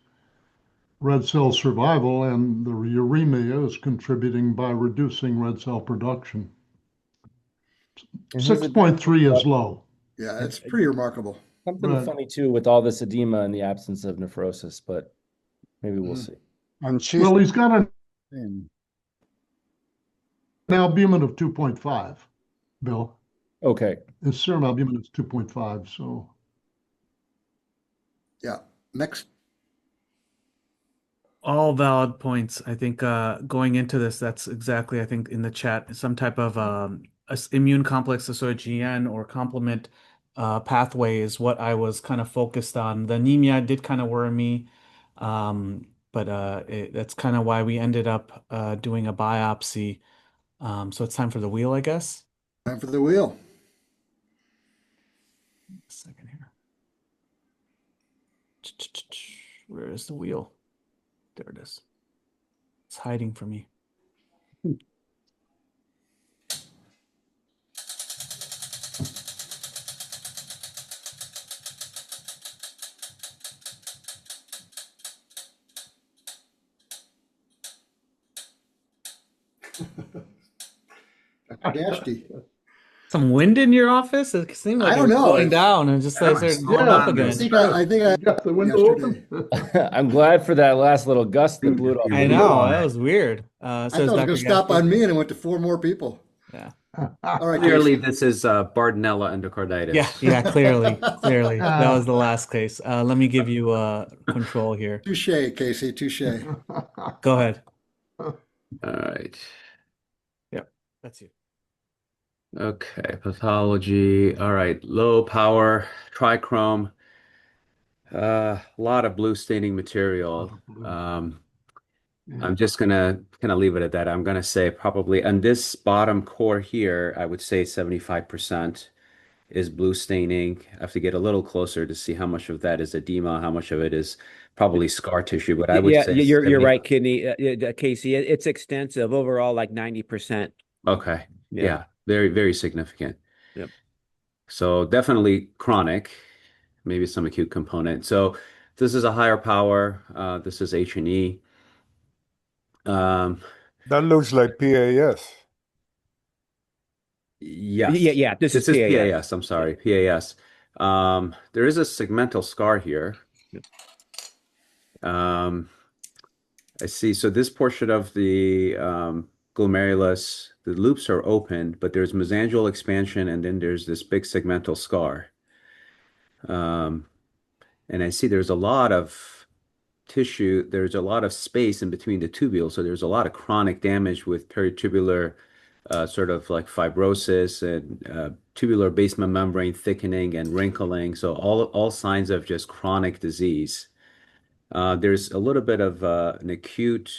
red cell survival, and the uremia is contributing by reducing red cell production. 6.3 is low. Yeah, it's pretty remarkable. Something funny too with all this edema and the absence of nephrosis, but maybe we'll see. And Well, he's got an albumin of 2.5, Bill. Okay. His serum albumin is 2.5, so. Yeah. Next. All valid points. I think going into this, that's exactly, I think in the chat, some type of immune complex associated GN or complement pathway is what I was kind of focused on. The anemia did kind of worry me, but that's kind of why we ended up doing a biopsy. So it's time for the wheel, I guess. Time for the wheel. A second here. Where is the wheel? There it is. It's hiding from me. Dr. Gashty. Some wind in your office? It seemed like I it don't was know. cooling down and just like I started saw going up that. again. I think I You got the window yesterday. open? I'm glad for that last little gust that blew it off. I know, that was weird. I Says thought it was Dr. going to stop Gatsby. on me and it went to 4 more people. Yeah. All right, Clearly, Casey. this is Bartonella endocarditis. Yeah, clearly. That was the last case. Let me give you control here. Touche, Casey. Touche. Go ahead. All right. Yep, that's you. Okay, pathology. All right, low power, trichrome. A lot of blue staining material. I'm just gonna kind of leave it at that. I'm gonna say probably on this bottom core here, I would say 75% is blue staining. I have to get a little closer to see how much of that is edema, how much of it is probably scar tissue, but I would Yeah, say you're 70. right, Kidney. Casey, it's extensive. Overall, like 90%. Okay. Yeah. Yeah, very, very significant. Yep. So definitely chronic, maybe some acute component. So this is a higher power. This is H&E. That looks like PAS. Yes. Yeah. This is PAS. PAS. I'm sorry, PAS. There is a segmental scar here. I see. So this portion of the glomerulus, the loops are open, but there's mesangial expansion, and then there's this big segmental scar. And I see there's a lot of tissue, there's a lot of space in between the tubules. So there's a lot of chronic damage with peritubular sort of like fibrosis and tubular basement membrane thickening and wrinkling. So all signs of just chronic disease. There's a little bit of an acute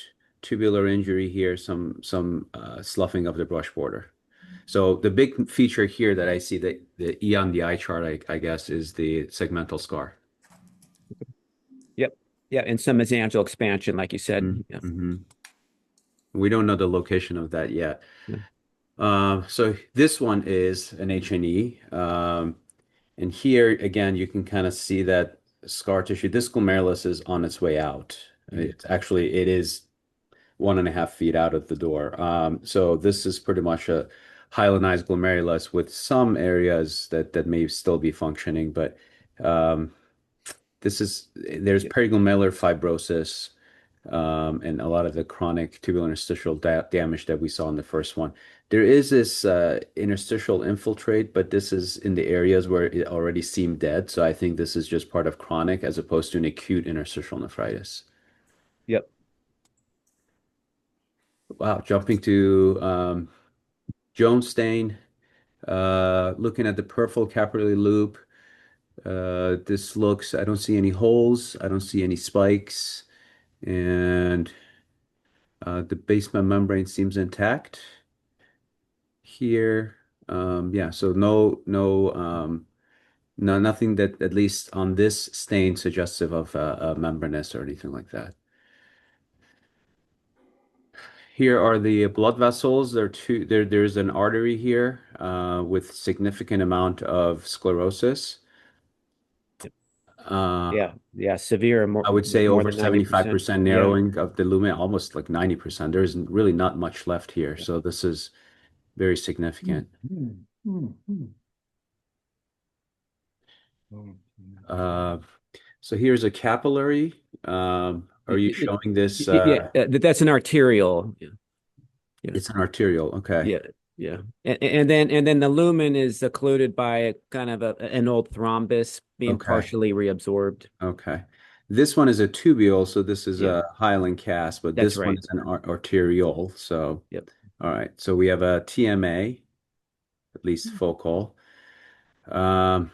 tubular injury here, some sloughing of the brush border. So the big feature here that I see, the E on the eye chart, I guess, is the segmental scar. Yep. Yeah, and some mesangial expansion, like you said. Yeah. We don't know the location of that yet. Yeah. So this one is an H&E. And here, again, you can kind of see that scar tissue. This glomerulus is on its way out. It is 1.5 feet out of the door. So this is pretty much a hyalinized glomerulus with some areas that may still be functioning, but there's periglomerular fibrosis and a lot of the chronic tubular interstitial damage that we saw in the first one. There is this interstitial infiltrate, but this is in the areas where it already seemed dead. So I think this is just part of chronic as opposed to an acute interstitial nephritis. Yep. Wow, jumping to Jones stain, looking at the peripheral capillary loop. This looks, I don't see any holes. I don't see any spikes. And the basement membrane seems intact here. Yeah, so nothing that at least on this stain suggestive of a membranous or anything like that. Here are the blood vessels. There's an artery here with significant amount of sclerosis. Severe. I would say more over than 90%. 75% narrowing of the lumen, almost like 90%. There's really not much left here. So this is very significant. So here's a capillary. Are you showing this? That's an arterial. It's an arterial. Okay. Yeah. Yeah. And then the lumen is occluded by a kind of an old thrombus being Okay. partially reabsorbed. Okay. This one is a tubule, so this is Yeah, a hyaline cast, but that's this one right. is an arteriole. So, Yep. all right. So we have a TMA, at least focal. Um,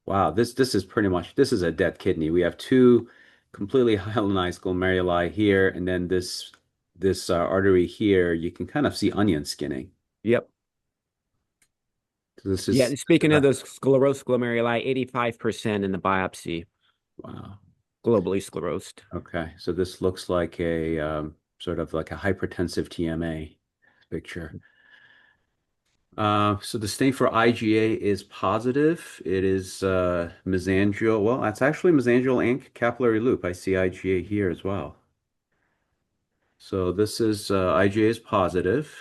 wow, this is pretty much this is a dead kidney. We have two completely hyalinized glomeruli here, and then this artery here. You can kind of see onion skinning. Yep. So this Yeah. is Speaking of those sclerosed glomeruli, 85% in the biopsy, wow. globally sclerosed. Okay, so this looks like a sort of like a hypertensive TMA picture. So the stain for IgA is positive. It is mesangial. Well, that's actually mesangial and capillary loop. I see IgA here as well. So this is IgA is positive.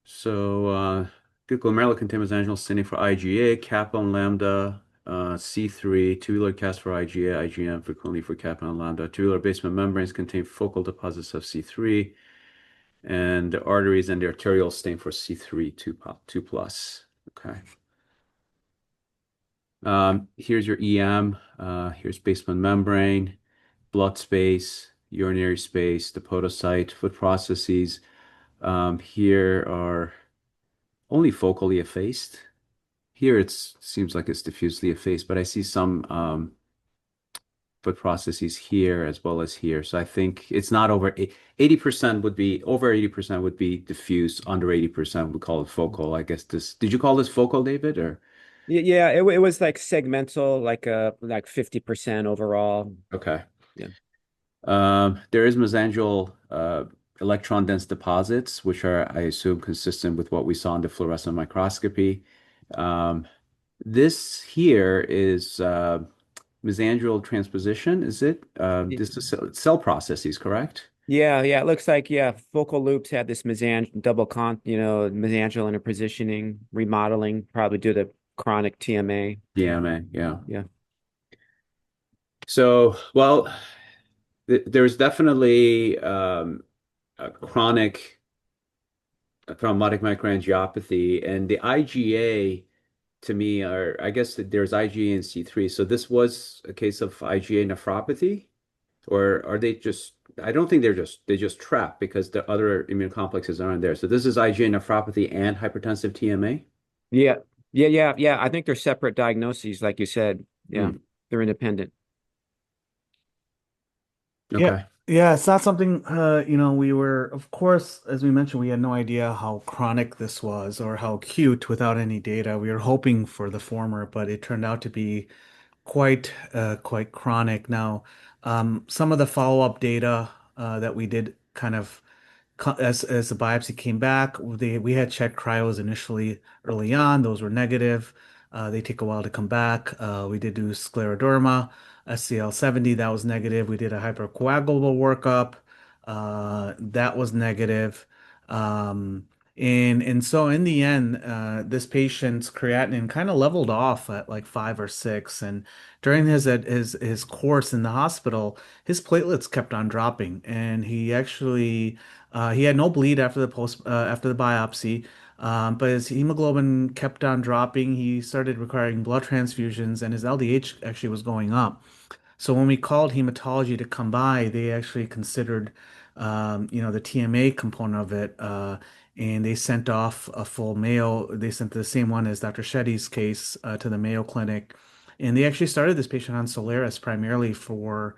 So good glomerular containment mesangial staining for IgA, kappa and lambda, C3, tubular cast for IgA, IgM frequently for kappa and lambda. Tubular basement membranes contain focal deposits of C3. And the arteries and the arterial stain for C3 2 plus. Okay. Here's your EM. Here's basement membrane, blood space, urinary space, the podocyte, foot processes. Here are only focally effaced. Here it seems like it's diffusely effaced, but I see some foot processes here as well as here. So I think it's not over 80% would be over 80% would be diffuse, under 80% we call it focal. I guess this, did you call this focal, David, or? Yeah, it was like segmental, like 50% overall. Okay. Yeah. There is mesangial electron dense deposits, which are, I assume, consistent with what we saw in the fluorescent microscopy. This here is mesangial transposition, is it? This is cell processes, correct? Yeah, it looks like focal loops had this mesangial interpositioning, remodeling, probably due to chronic TMA. DMA, yeah. Yeah. So, well, there's definitely a chronic thrombotic microangiopathy, and the IgA to me are, I guess that there's IgA and C3. So this was a case of IgA nephropathy, or are they just? I don't think they just trapped because the other immune complexes aren't there. So this is IgA nephropathy and hypertensive TMA. Yeah. I think they're separate diagnoses, like you said. Yeah, Hmm. they're independent. Yeah, Okay. yeah, it's not something, we were, of course, as we mentioned, we had no idea how chronic this was or how acute without any data. We were hoping for the former, but it turned out to be quite chronic. Now, some of the follow-up data that we did kind of as the biopsy came back, we had checked cryos initially early on. Those were negative. They take a while to come back. We did do scleroderma, SCL70, that was negative. We did a hypercoagulable workup. That was negative. Um, and so in the end, this patient's creatinine kind of leveled off at like 5 or 6. And during his course in the hospital, his platelets kept on dropping, and he had no bleed after the biopsy, but his hemoglobin kept on dropping. He started requiring blood transfusions, and his LDH actually was going up. So when we called hematology to come by, they actually considered, the TMA component of it, and they sent off a full Mayo. They sent the same one as Dr. Shetty's case to the Mayo Clinic, and they actually started this patient on Solaris primarily for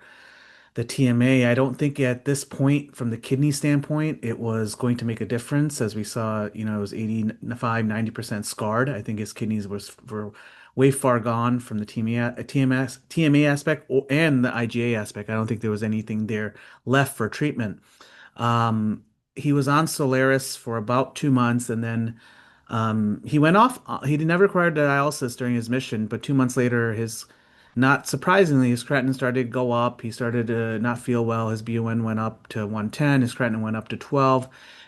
the TMA. I don't think at this point, from the kidney standpoint, it was going to make a difference. As we saw, it was 85, 90% scarred. I think his kidneys were way far gone from the TMA aspect and the IgA aspect. I don't think there was anything there left for treatment. Um, he was on Solaris for about 2 months, and then he went off. He never required dialysis during his mission, but 2 months later, not surprisingly, his creatinine started to go up. He started to not feel well. His BUN went up to 110. His creatinine went up to 12,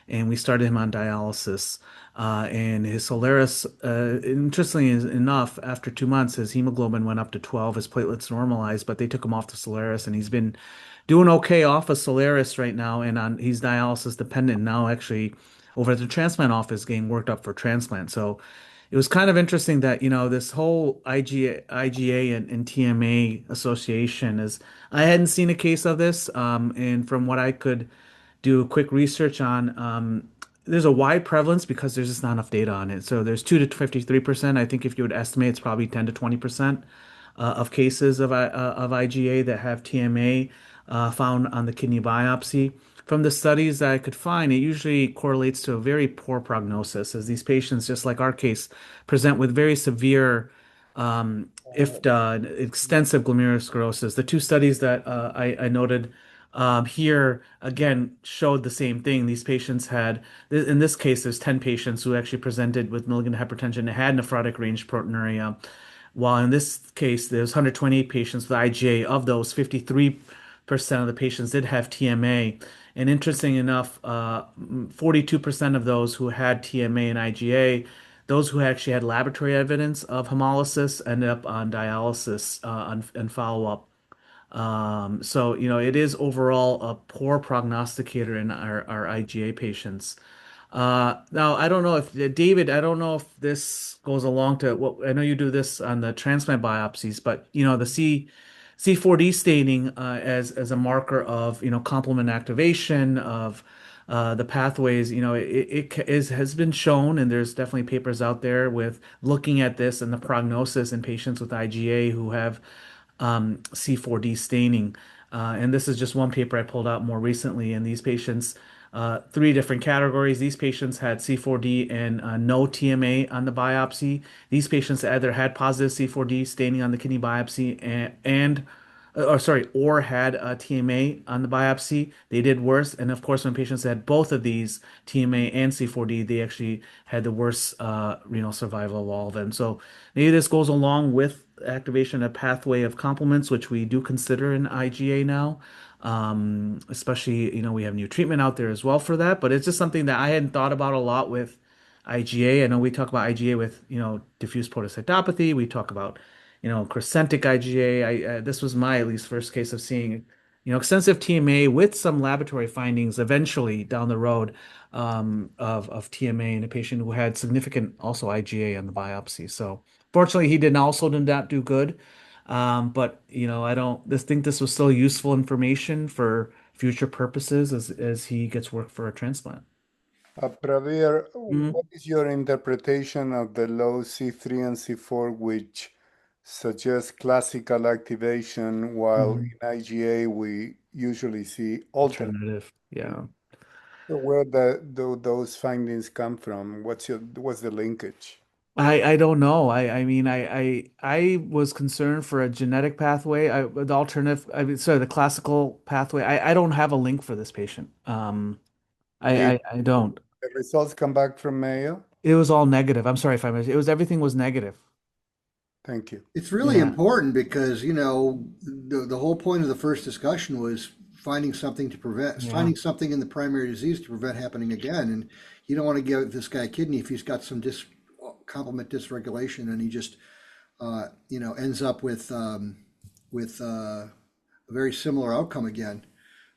and we started him on dialysis. And his Solaris, interestingly enough, after 2 months, his hemoglobin went up to 12. His platelets normalized, but they took him off the Solaris, and he's been doing okay off of Solaris right now, and he's dialysis dependent now. Actually, over at the transplant office, getting worked up for transplant. So it was kind of interesting that this whole IgA and TMA association is. I hadn't seen a case of this, and from what I could do quick research on, there's a wide prevalence because there's just not enough data on it. So there's 2 to 53%. I think if you would estimate, it's probably 10 to 20% of cases of IgA that have TMA found on the kidney biopsy. From the studies that I could find, it usually correlates to a very poor prognosis, as these patients, just like our case, present with very severe IFTA, extensive glomerulosclerosis. The two studies that I noted here again showed the same thing. These patients had, in this case, there's 10 patients who actually presented with malignant hypertension and had nephrotic range proteinuria. While in this case, there's 128 patients with IgA. Of those, 53% of the patients did have TMA. And interesting enough, 42% of those who had TMA and IgA, those who actually had laboratory evidence of hemolysis, ended up on dialysis and follow-up. So, it is overall a poor prognosticator in our IgA patients. Now, I don't know if David, I don't know if this goes along to what I know you do this on the transplant biopsies, but the C4D staining as a marker of complement activation of the pathways. Has been shown, and there's definitely papers out there with looking at this and the prognosis in patients with IgA who have C4D staining. And this is just one paper I pulled out more recently. In these patients, three different categories. These patients had C4D and no TMA on the biopsy. These patients either had positive C4D staining on the kidney biopsy or had TMA on the biopsy. They did worse. And of course, when patients had both of these, TMA and C4D, they actually had the worst renal survival of all of them. So maybe this goes along with activation of pathway of complements, which we do consider in IgA now. Especially, we have new treatment out there as well for that, but it's just something that I hadn't thought about a lot with IgA. I know we talk about IgA with, diffuse podocytopathy. We talk about, crescentic IgA. This was my at least first case of seeing, extensive TMA with some laboratory findings eventually down the road of TMA in a patient who had significant also IgA on the biopsy. So fortunately, he did not do good. But I don't think this was still useful information for future purposes as he gets work for a transplant. Pravir, Mhm. what is your interpretation of the low C3 and C4, which suggests classical activation, while in IgA we usually see alternate? Alternative, yeah. So where those findings come from? What's the linkage? I don't know. I mean I was concerned for a genetic pathway. The alternative, sorry, the classical pathway. I don't have a link for this patient. Did I don't. the results come back from Mayo? It was all negative. I'm sorry if I missed. Everything was negative. Thank you. It's really Yeah. important because, the whole point of the first discussion was Yeah. finding something in the primary disease to prevent happening again. And you don't want to give this guy a kidney if he's got some complement dysregulation and he just, ends up with a very similar outcome again.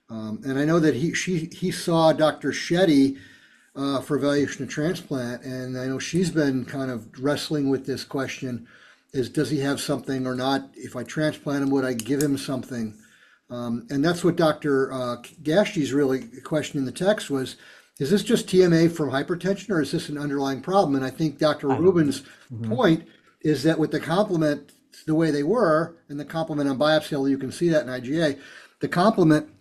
And I know that he saw Dr. Shetty for evaluation of transplant, and I know she's been kind of wrestling with this question: does he have something or not? If I transplant him, would I give him something? And that's what Dr. Gashti's really questioning in the text was: is this just TMA from hypertension, or is this an underlying problem? And I think Dr. I don't know. Rubin's point is that with the complement the way they were, and the complement on biopsy, although you can see that in IgA, the complement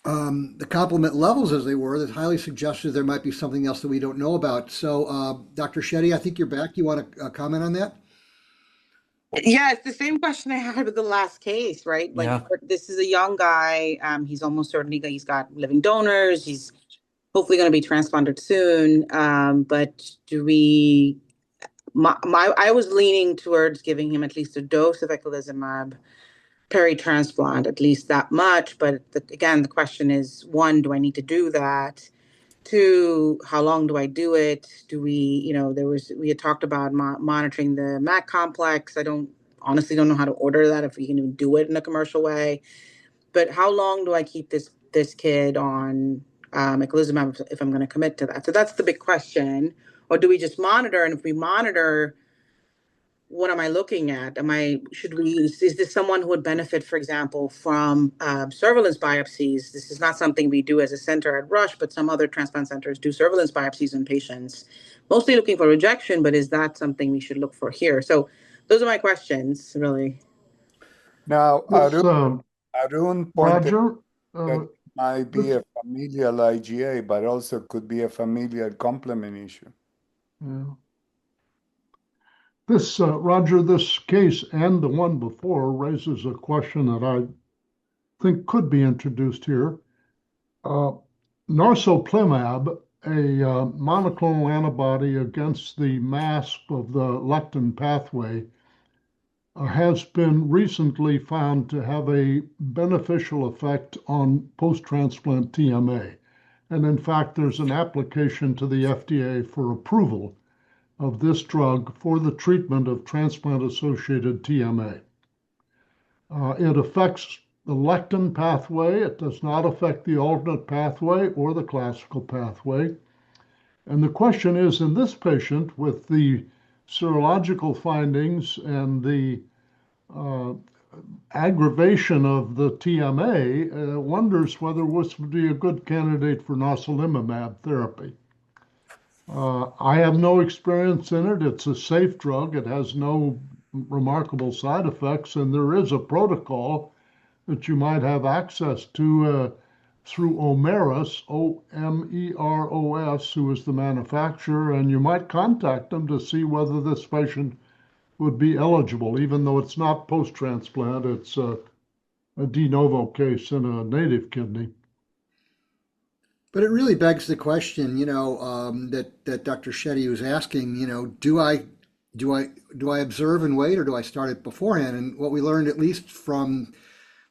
levels as they were, that highly suggested there might be something else that we don't know about. So, Dr. Shetty, I think you're back. You want to comment on that? Yeah, it's the same question I had with the last case, right? Like, Yeah. this is a young guy. He's almost certainly he's got living donors. He's hopefully going to be transplanted soon. But do we? I was leaning towards giving him at least a dose of eculizumab peri-transplant, at least that much. But again, the question is, one, do I need to do that? Two, how long do I do it? Do we, we had talked about monitoring the MAC complex. I honestly don't know how to order that, if we can even do it in a commercial way. but how long do I keep this kid on eculizumab if I'm going to commit to that? So that's the big question. Or do we just monitor? And if we monitor, what am I looking at? Is this someone who would benefit, for example, from surveillance biopsies? This is not something we do as a center at Rush, but some other transplant centers do surveillance biopsies in patients, mostly looking for rejection, but is that something we should look for here? So those are my questions, really. Now, This, Arun pointed Roger, that it might be a familial IgA, but also could be a familial complement issue. yeah. This, Roger, this case and the one before raises a question that I think could be introduced here. Narsoplimab, a monoclonal antibody against the MASP of the lectin pathway, has been recently found to have a beneficial effect on post-transplant TMA. And in fact, there's an application to the FDA for approval of this drug for the treatment of transplant-associated TMA. It affects the lectin pathway. It does not affect the alternate pathway or the classical pathway. And the question is, in this patient with the serological findings and the aggravation of the TMA, wonders whether this would be a good candidate for narsoplimab therapy. I have no experience in it. It's a safe drug. It has no remarkable side effects, and there is a protocol that you might have access to through Omeros, Omeros, who is the manufacturer, and you might contact them to see whether this patient would be eligible, even though it's not post-transplant. It's a de novo case in a native kidney. But it really begs the question, that Dr. Shetty was asking, do I observe and wait, or do I start it beforehand? And what we learned, at least from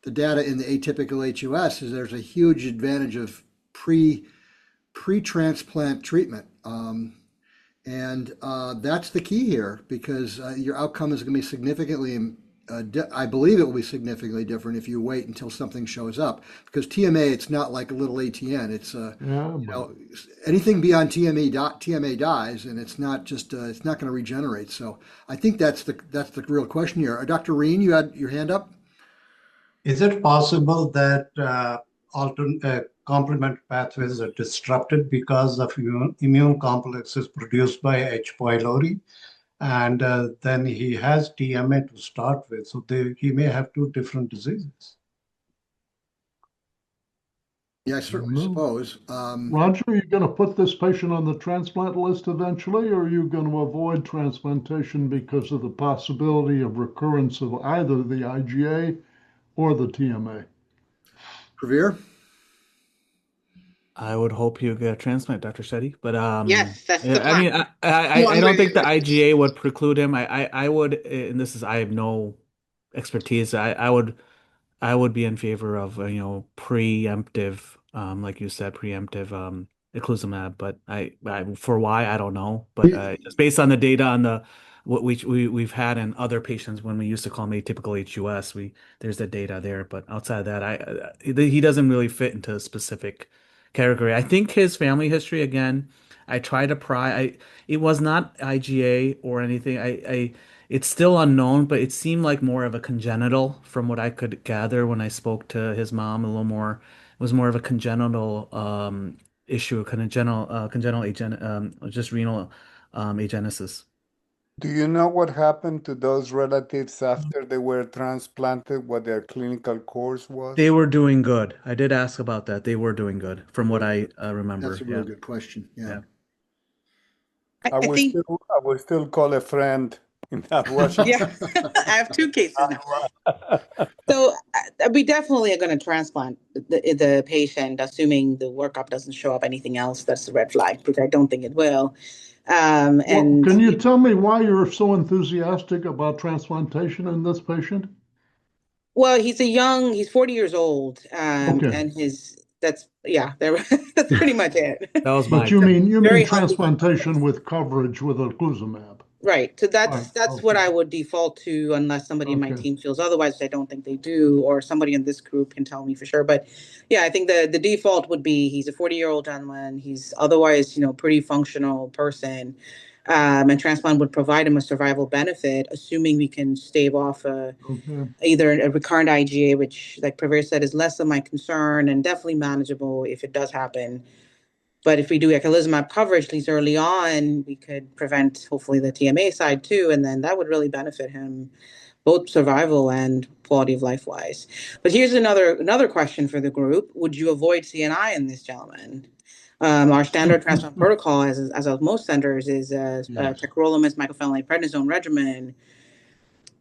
the data in the atypical HUS, is there's a huge advantage of pre-transplant treatment. And that's the key here, because your outcome is going to be significantly, I believe it will be significantly different if you wait until something shows up. Because TMA, it's not like a little ATN. It's anything beyond TMA dies, and it's not going to regenerate. So I think that's the real question here. Dr. Reen, you had your hand up. Is it possible that complement pathways are disrupted because of immune complexes produced by H. pylori? And then he has TMA to start with, so he may have two different diseases. Yeah, I certainly suppose. Roger, are you going to put this patient on the transplant list eventually, or are you going to avoid transplantation because of the possibility of recurrence of either the IgA or the TMA? Pravir? I would hope you get a transplant, Dr. Shetty. But Yes, that's the I mean, plan. I don't think the IgA would preclude him. I would, and I have no expertise. I would be in favor of preemptive, like you said, preemptive eculizumab. But I for why I don't know. But just based on the data on what we've had in other patients when we used to call them atypical HUS, there's the data there. But outside of that, he doesn't really fit into a specific category. I think his family history, again, I try to pry. It was not IgA or anything. It's still unknown, but it seemed like more of a congenital from what I could gather when I spoke to his mom. A little more, it was more of a congenital issue, congenital just renal agenesis. Do you know what happened to those relatives after they were transplanted, what their clinical course was? They were doing good. I did ask about that. They were doing good, from what I remember. That's a real good question. Yeah. I will still call a friend in that Washington. Yeah, I have two cases now. So we definitely are going to transplant the patient, assuming the workup doesn't show up anything else that's a red flag, which I don't think it will. And can you tell me why you're so enthusiastic about transplantation in this patient? Well, he's 40 years old, and that's pretty much it. That was But you mean transplantation with coverage with eculizumab? Right. So Right, that's what okay. I would default to unless somebody in my Okay. team feels otherwise, which I don't think they do, or somebody in this group can tell me for sure. But yeah, I think the default would be he's a 40-year-old gentleman. He's otherwise, pretty functional person. And transplant would provide him a survival benefit, assuming we can stave off Okay. either a recurrent IgA, which, like Praveer said, is less of my concern and definitely manageable if it does happen. But if we do eculizumab coverage at least early on, we could prevent hopefully the TMA side too, and then that would really benefit him, both survival and quality of life wise. But here's another question for the group: would you avoid CNI in this gentleman? Our standard transplant protocol, as of most centers, is tacrolimus, mycophenolate, prednisone regimen.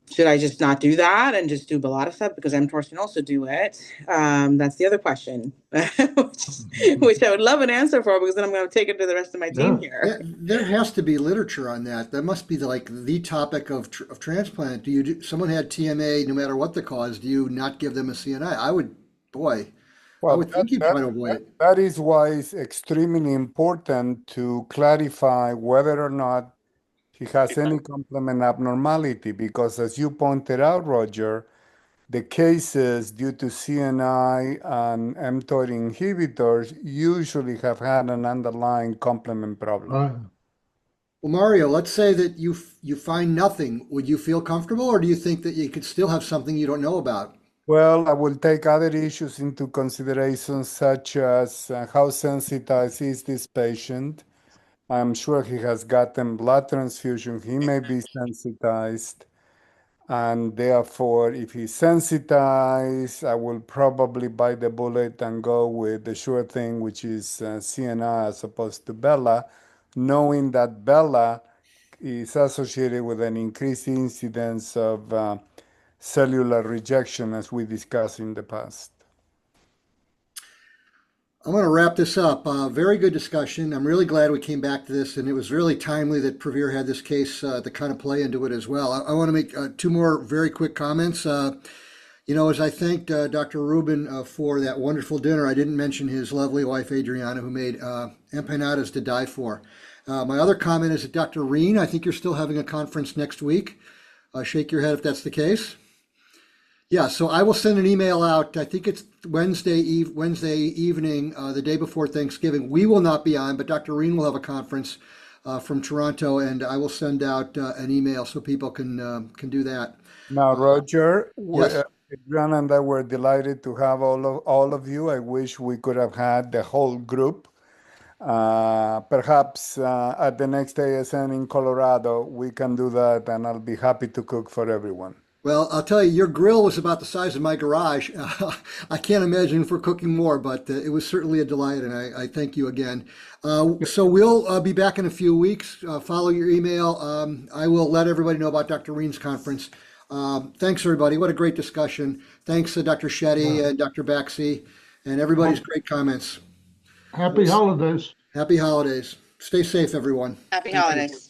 Should I just not do that and just do belatacept because mTORs can also do it? That's the other question, which I would love an answer for because then I'm going to take it to the rest of my team here. There has to be literature on that. That must be the topic of transplant. Someone had TMA, no matter what the cause, do you not give them a CNI? I would Well, think you'd try to avoid it. that is why it's extremely important to clarify whether or not he has any complement abnormality, because as you pointed out, Roger, the cases due to CNI and mTOR inhibitors usually have had an underlying complement problem. Right. Well, Mario, let's say that you find nothing. Would you feel comfortable, or do you think that you could still have something you don't know about? Well, I will take other issues into consideration, such as how sensitized is this patient. I'm sure he has gotten blood transfusion. He may be sensitized. And therefore, if he's sensitized, I will probably bite the bullet and go with the sure thing, which is CNI as opposed to Bella, knowing that Bella is associated with an increased incidence of cellular rejection, as we discussed in the past. I'm going to wrap this up. Very good discussion. I'm really glad we came back to this, and it was really timely that Praveer had this case to kind of play into it as well. I want to make two more very quick comments. As I thanked Dr. Rubin for that wonderful dinner, I didn't mention his lovely wife, Adriana, who made empanadas to die for. My other comment is that Dr. Reen, I think you're still having a conference next week. Shake your head if that's the case. Yeah, so I will send an email out. I think it's Wednesday evening, the day before Thanksgiving. We will not be on, but Dr. Reen will have a conference from Toronto, and I will send out an email so people can do that. Now, Roger, Yes. John and I were delighted to have all of you. I wish we could have had the whole group. Perhaps at the next ASN in Colorado, we can do that, and I'll be happy to cook for everyone. Well, I'll tell you, your grill was about the size of my garage. I can't imagine for cooking more, but it was certainly a delight, and I thank you again. So we'll be back in a few weeks. Follow your email. I will let everybody know about Dr. Reen's conference. Thanks, everybody. What a great discussion. Thanks to Dr. Shetty and Dr. Baxi and everybody's great comments. Happy holidays. Happy holidays. Stay safe, everyone. Happy holidays.